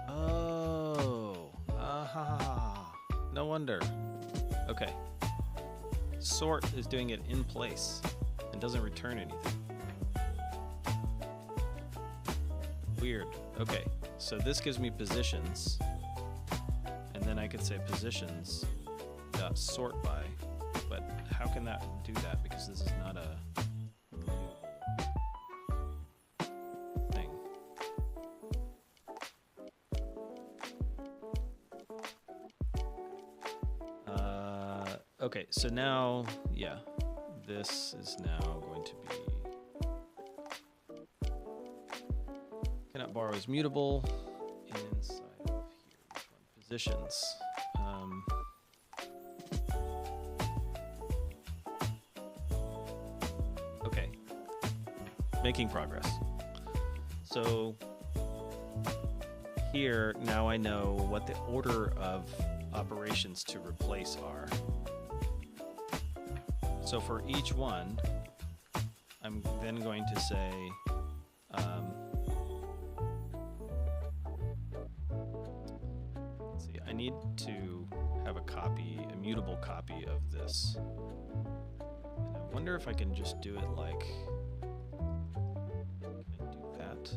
Oh, no wonder. Okay. Sort is doing it in place and doesn't return anything. Weird. Okay, so this gives me positions, and then I could say positions dot sort by, but how can that do that? Because this is not a thing. Okay, so now, yeah, this is now going to be cannot borrow is mutable inside of here. Which one? Positions. Okay. making progress. So here, now I know what the order of operations to replace are. So for each one, I'm then going to say, let's see, I need to have a copy, a mutable copy of this. And I wonder if I can just do it like, can I do that?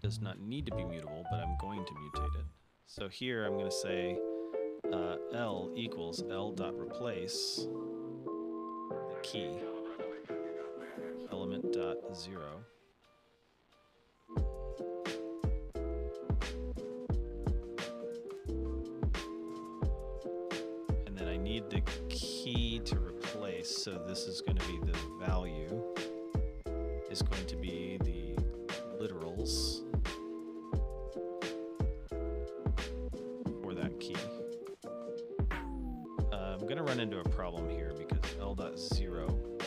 Does not need to be mutable, but I'm going to mutate it. So here I'm going to say L equals L dot replace the key element dot 0. And then I need the key to replace, so this is going to be the value is going to be the literals for that key. I'm going to run into a problem here because L.0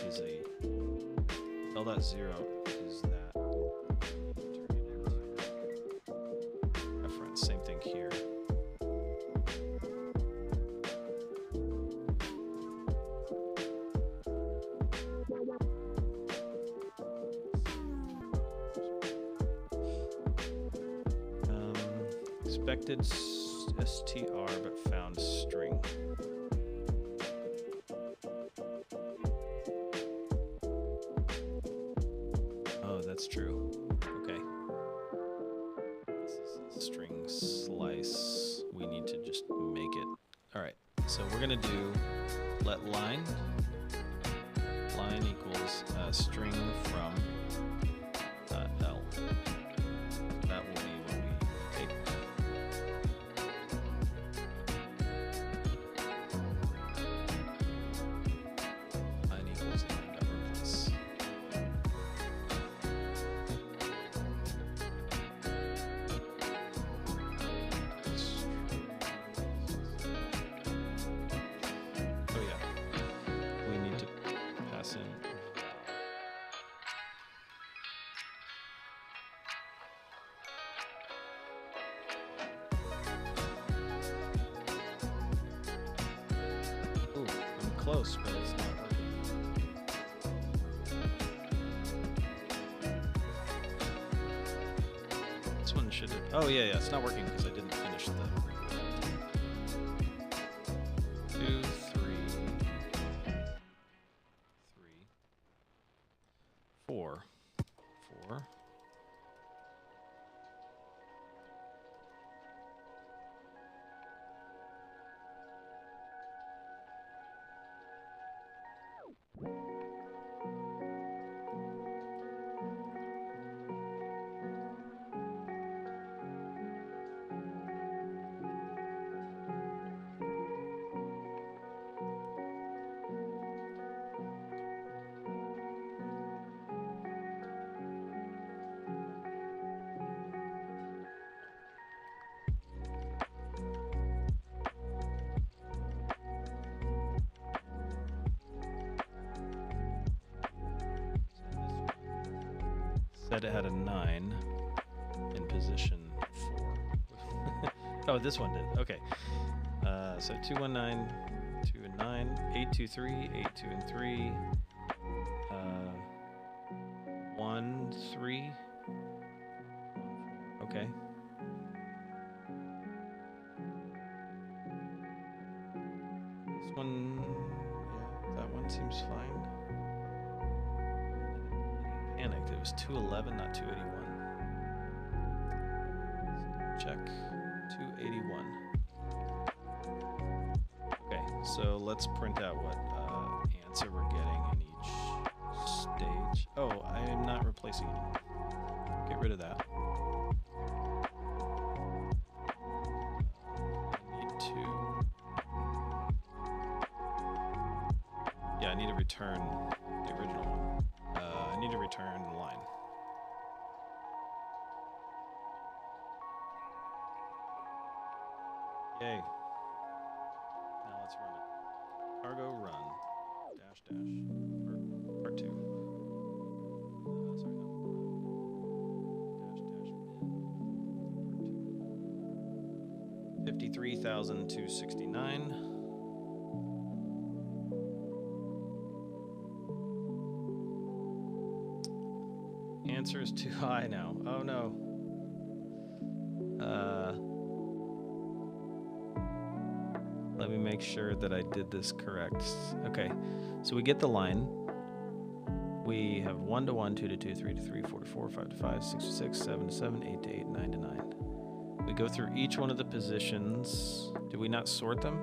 is L.0 is that reference. Same thing here. Expected str but found string. That's true. Okay. This is a string slice. We need to just make it. All right. So we're going to do let line equals string from L. That will be what we take. Line equals line.replace. Close, but it's not working. This one should have. Oh, yeah, it's not working because I didn't finish the 2, 3, 4. Said it had a 9 in position 4. Oh, this one did. Okay. So 219, 2 and 9, 823, 8, 2 and 3, 1, 3. Okay. This one, yeah, that one seems fine. Panicked. It was 211, not 281. Check. 281. Okay, so let's print out what answer we're getting in each stage. Oh, I am not replacing it. Get rid of that. I need to... Yeah, I need to return the original one. I need to return the line. Yay. Now let's run it. Cargo run. Dash dash, or part 2. Sorry, no. Dash min. 53,269. Answer is too high now. Oh no. Let me make sure that I did this correct. Okay, so we get the line. We have 1 to 1, 2 to 2, 3 to 3, 4 to 4, 5 to 5, 6 to 6, 7 to 7, 8 to 8, 9 to 9. We go through each one of the positions. Did we not sort them?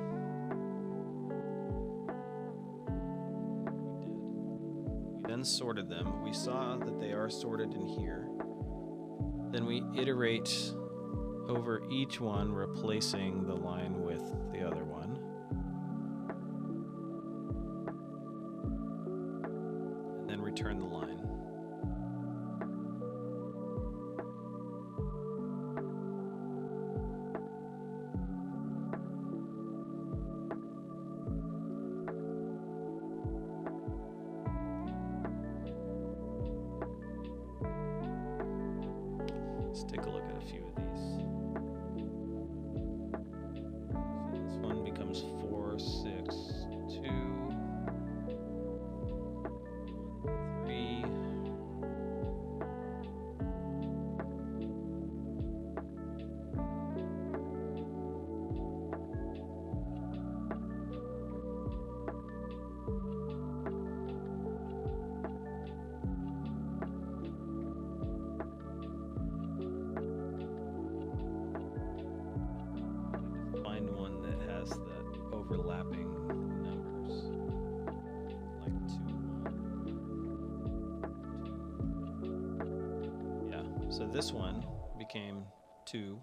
We did. We then sorted them. We saw that they are sorted in here. Then we iterate over each one, replacing the line with the other one. And then return the line. Let's take a look at a few of these. So this one becomes 4, 6, 2, 3. Find one that has the overlapping numbers, like 2, 1, 2. Yeah, so this one became 2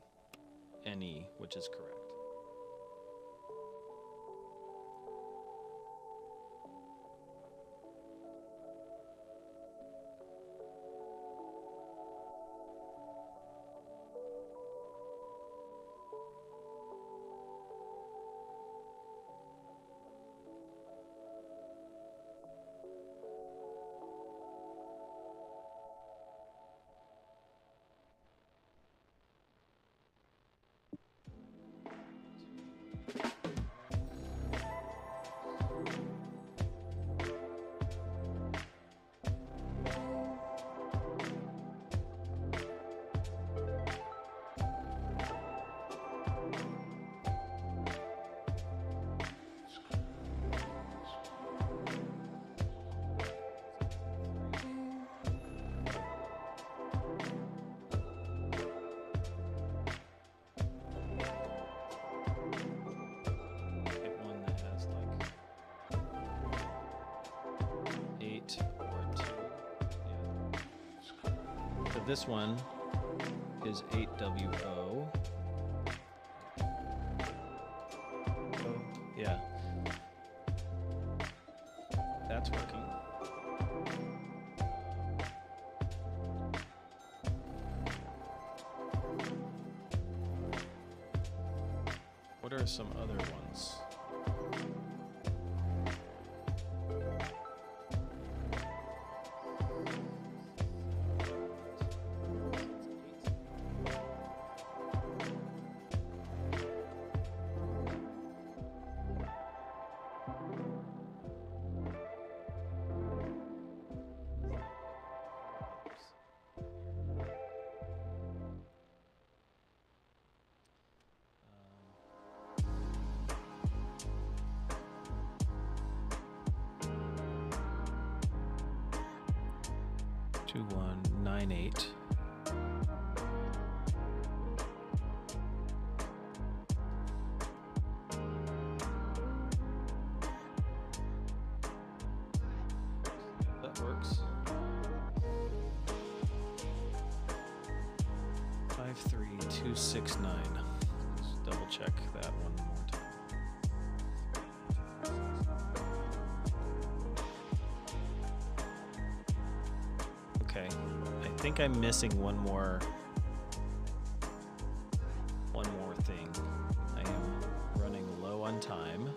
NE, which is correct. Pick one that has like 8 or 2. Yeah. So this one is 8WO. Oh, yeah. That's working. What are some other ones? Two, 1, 9, 8. That works. 5, 3, 2, 6, 9. Let's double check that one more time. Okay, I think I'm missing one more thing. I am running low on time.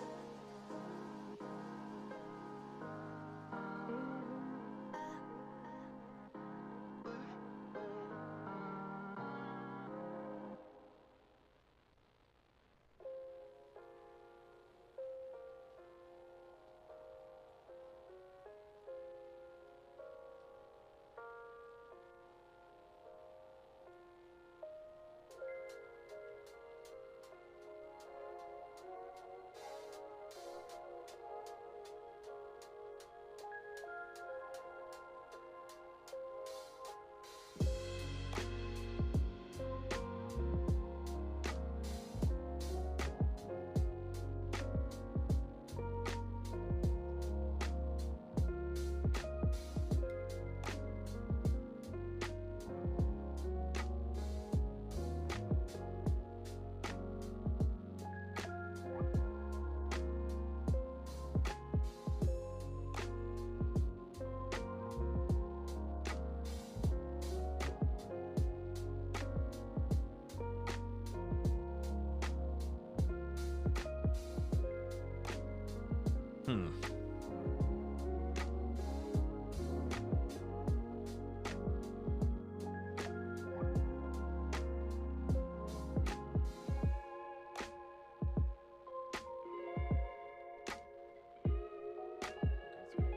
Hmm.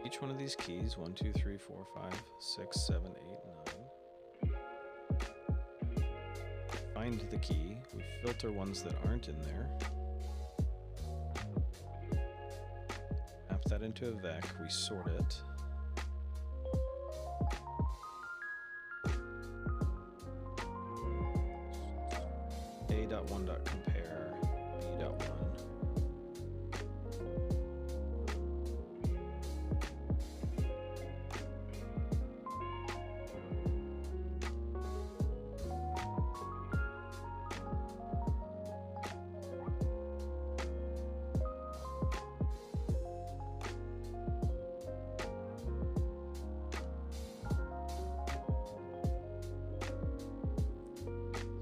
Each one of these keys, 1, 2, 3, 4, 5, 6, 7, 8, 9. Find the key. We filter ones that aren't in there. Map that into a vec. We sort it. A.1.compare B.1.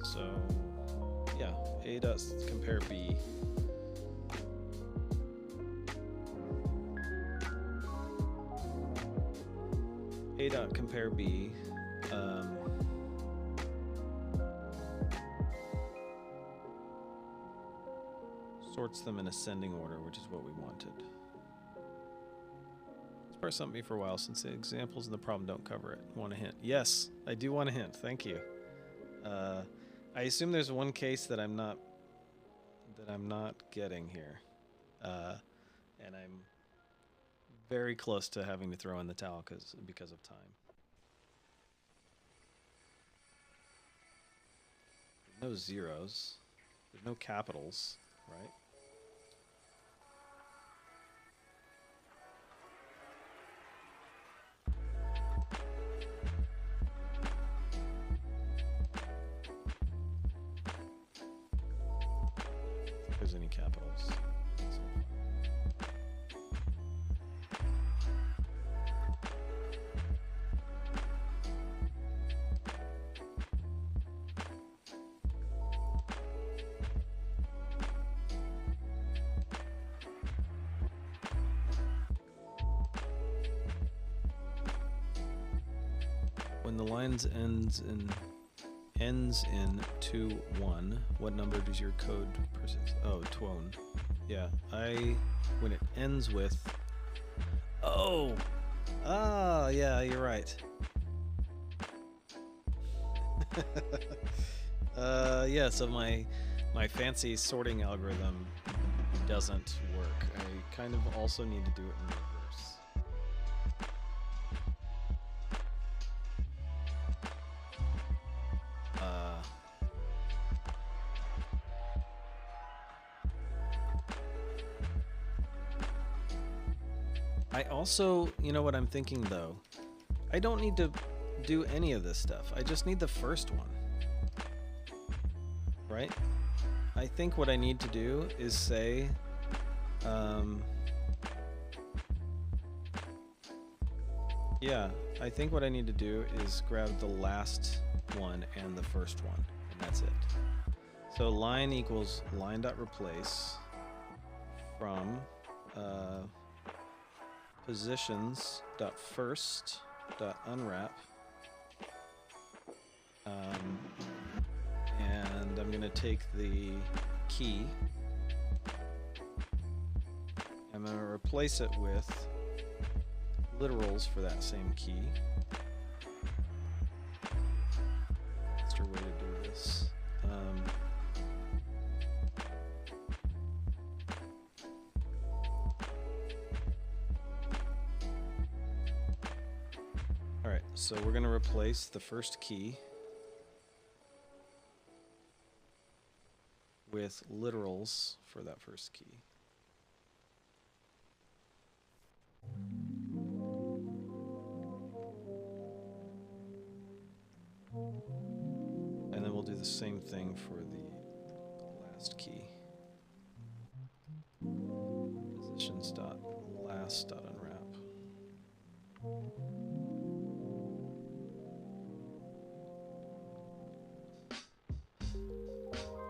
So, yeah, A dot compare B. A dot compare B. Sorts them in ascending order, which is what we wanted. It's part something for a while since the examples in the problem don't cover it. Want a hint? Yes, I do want a hint. Thank you. I assume there's one case that I'm not getting here, and I'm very close to having to throw in the towel because of time. There's no zeros. There's no capitals, right? If there's any capitals. When the lines ends in 2, 1, what number does your code persist? Oh, twone. Yeah, when it ends with, yeah, you're right. Yeah, so my fancy sorting algorithm doesn't work. I kind of also need to do it in reverse. I also, you know what I'm thinking though? I don't need to do any of this stuff. I just need the first one. Right? I think what I need to do is say, yeah, I think what I need to do is grab the last one and the first one, and that's it. So line equals line.replace from positions.first.unwrap, and I'm going to take the key. I'm going to replace it with literals for that same key. Faster way to do this. Alright, so we're going to replace the first key with literals for that first key. And then we'll do the same thing for the last key. Positions.last.unwrap.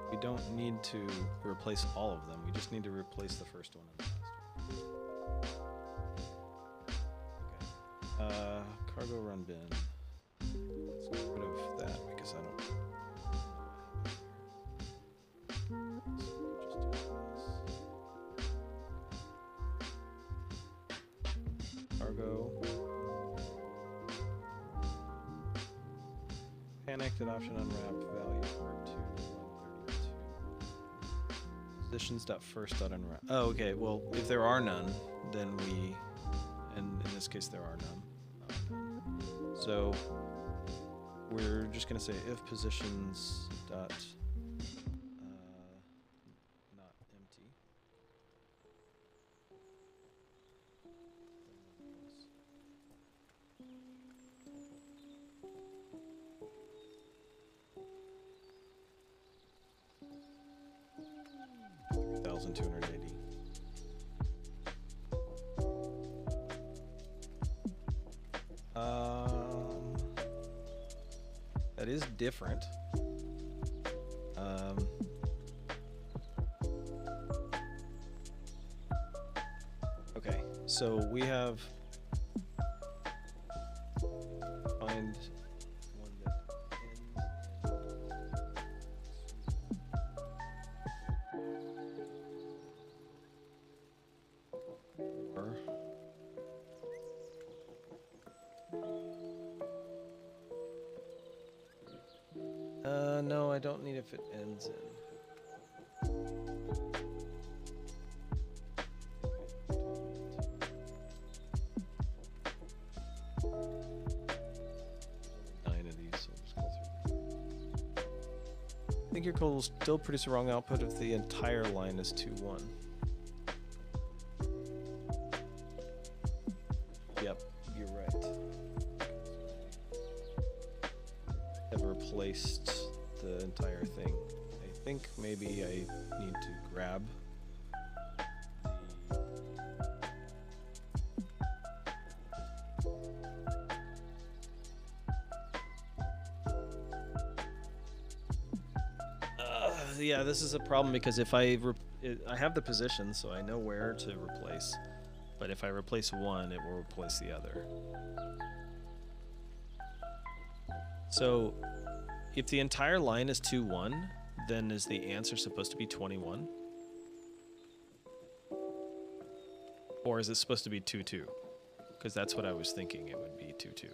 We don't need to replace all of them. We just need to replace the first one and the last one. cargo run bin. Let's get rid of that because I don't. Cargo. Pan-acted option unwrap value part 2 132. Positions.first.unwrap. Oh, okay. Well, if there are none, then we, and in this case there are none. So we're just going to say if positions dot not empty. 3,280. That is different. Okay, so we have find one that no, I don't need if it ends in. I think your code will still produce a wrong output if the entire line is 2-1. Yep, you're right. I've replaced the entire thing. I think maybe I need to grab yeah, this is a problem because if I have the position, so I know where to replace, but if I replace one, it will replace the other. So if the entire line is 2-1, then is the answer supposed to be 21? Or is it supposed to be 2-2? Because that's what I was thinking it would be 2-2.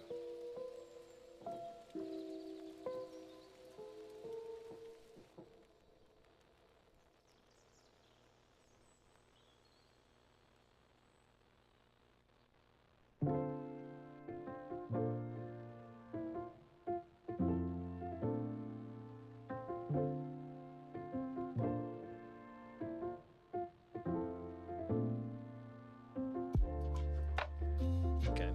Okay.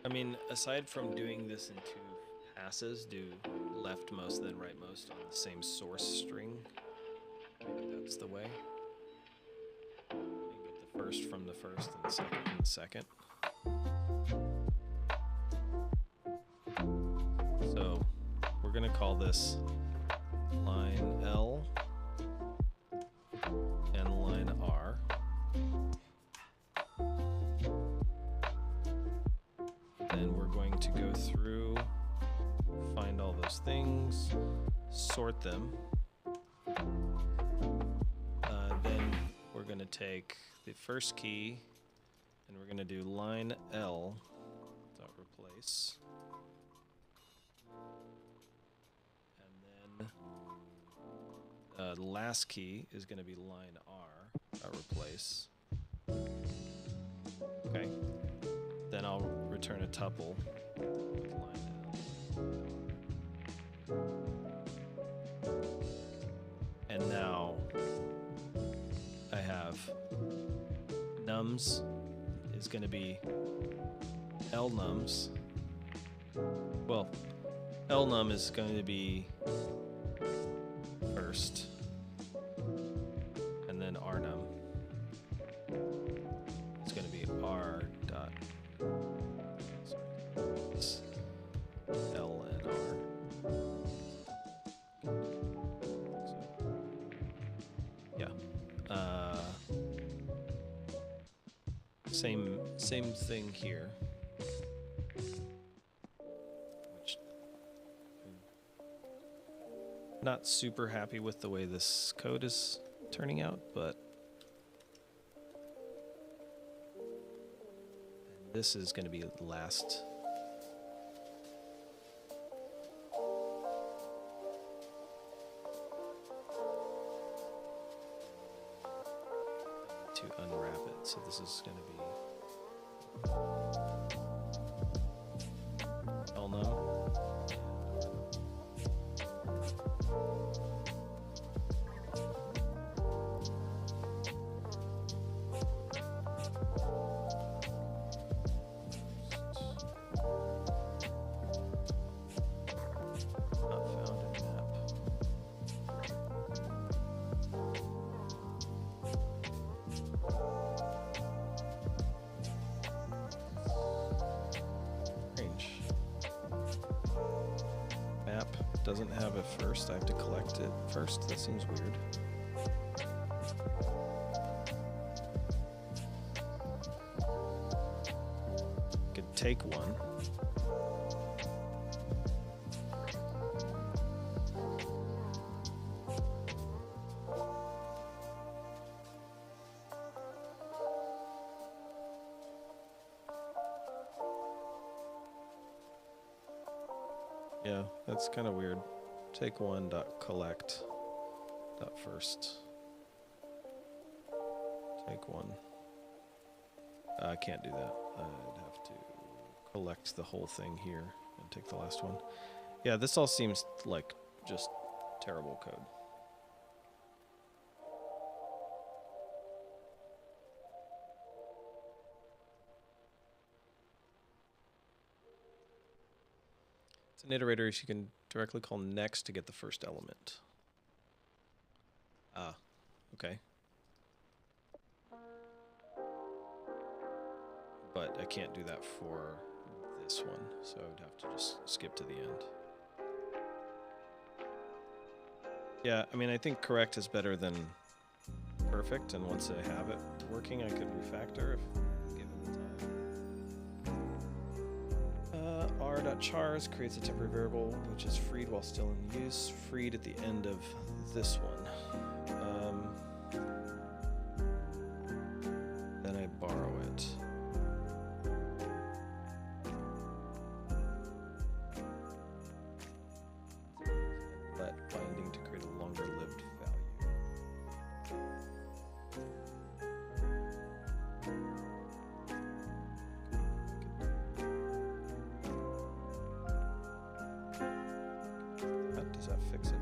I mean, aside from doing this in two passes, do leftmost then rightmost on the same source string. Maybe that's the way. You get the first from the first and the second from the second. So we're gonna call this line L and line R. Then we're going to go through, find all those things, sort them. Then we're going to take the first key and we're going to do line L dot replace. And then the last key is going to be line R dot replace. Okay. Then I'll return a tuple with line L. And now I have nums is going to be L nums. Well, L num is going to be first, and then rnum is going to be r dot L and R. So, yeah. Same thing here. Which I'm not super happy with the way this code is turning out, but this is going to be last. To unwrap it, so this is going to be Elnum. Not found in map. Map doesn't have it first. I have to collect it first. That seems weird. Could take one. Yeah, that's kind of weird. Take one dot collect dot first. Take one. I can't do that. I'd have to collect the whole thing here and take the last one. Yeah, this all seems like just terrible code. It's an iterator, so you can directly call next to get the first element. Ah, okay. But I can't do that for this one, so I would have to just skip to the end. Yeah, I mean, I think correct is better than perfect, and once I have it working, I could refactor if given the time. R.chars creates a temporary variable which is freed while still in use, freed at the end of this one. Then I borrow it. Let binding to create a longer lived value. Does that fix it?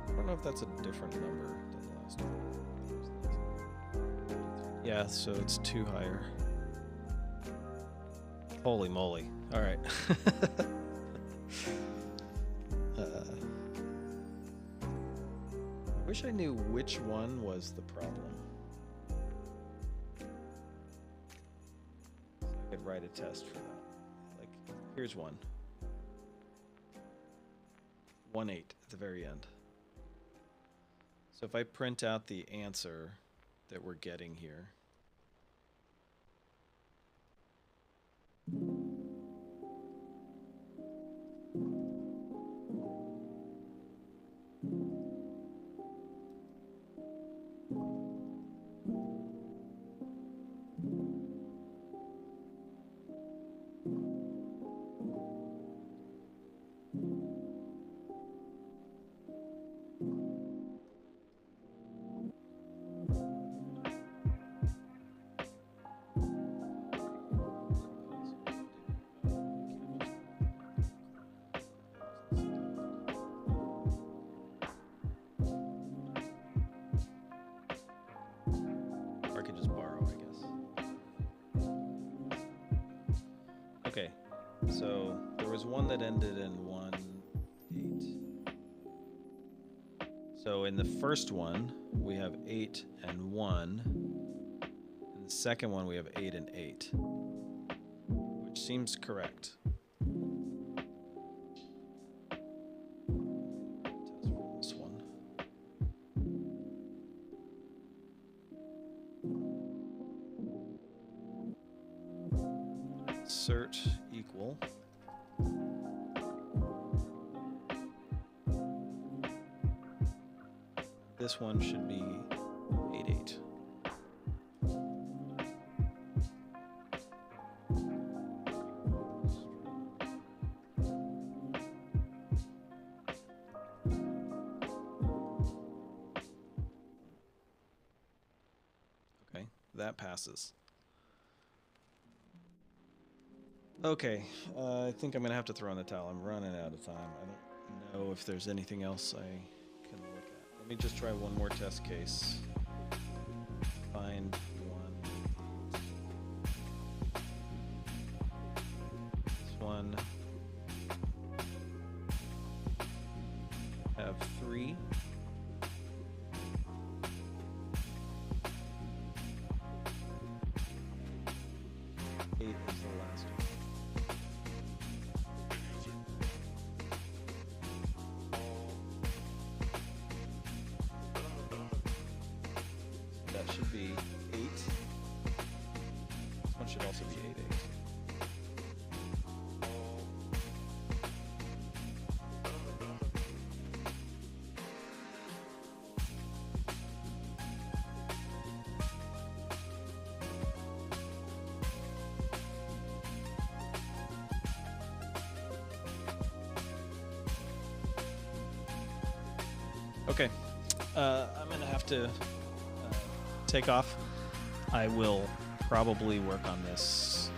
I don't know if that's a different number than the last one. Yeah, so it's 2 higher. Holy moly. All right. I wish I knew which one was the problem. So I could write a test for that. Like, here's one. 1-8 at the very end. So if I print out the answer that we're getting here. Or I could just borrow, I guess. Okay, so there was one that ended in 1, 8. So in the first one, we have 8 and 1. In the second one, we have 8 and 8, which seems correct. Test for this one. Insert equal. This one should be 8, 8. Okay, that passes. Okay, I think I'm gonna have to throw in the towel. I'm running out of time. I don't know if there's anything else I can look at. Let me just try one more test case. Find one. This one. Have 3. 8 is the last one. That should be 8. This one should also be 8, 8. Okay, I'm gonna have to take off. I will probably work on this.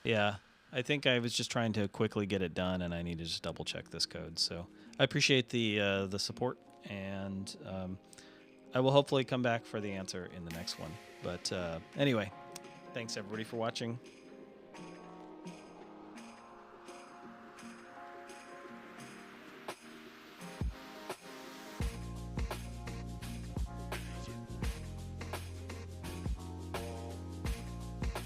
Yeah, I think I was just trying to quickly get it done, and I need to just double check this code. So I appreciate the support, and I will hopefully come back for the answer in the next one. But anyway, thanks everybody for watching.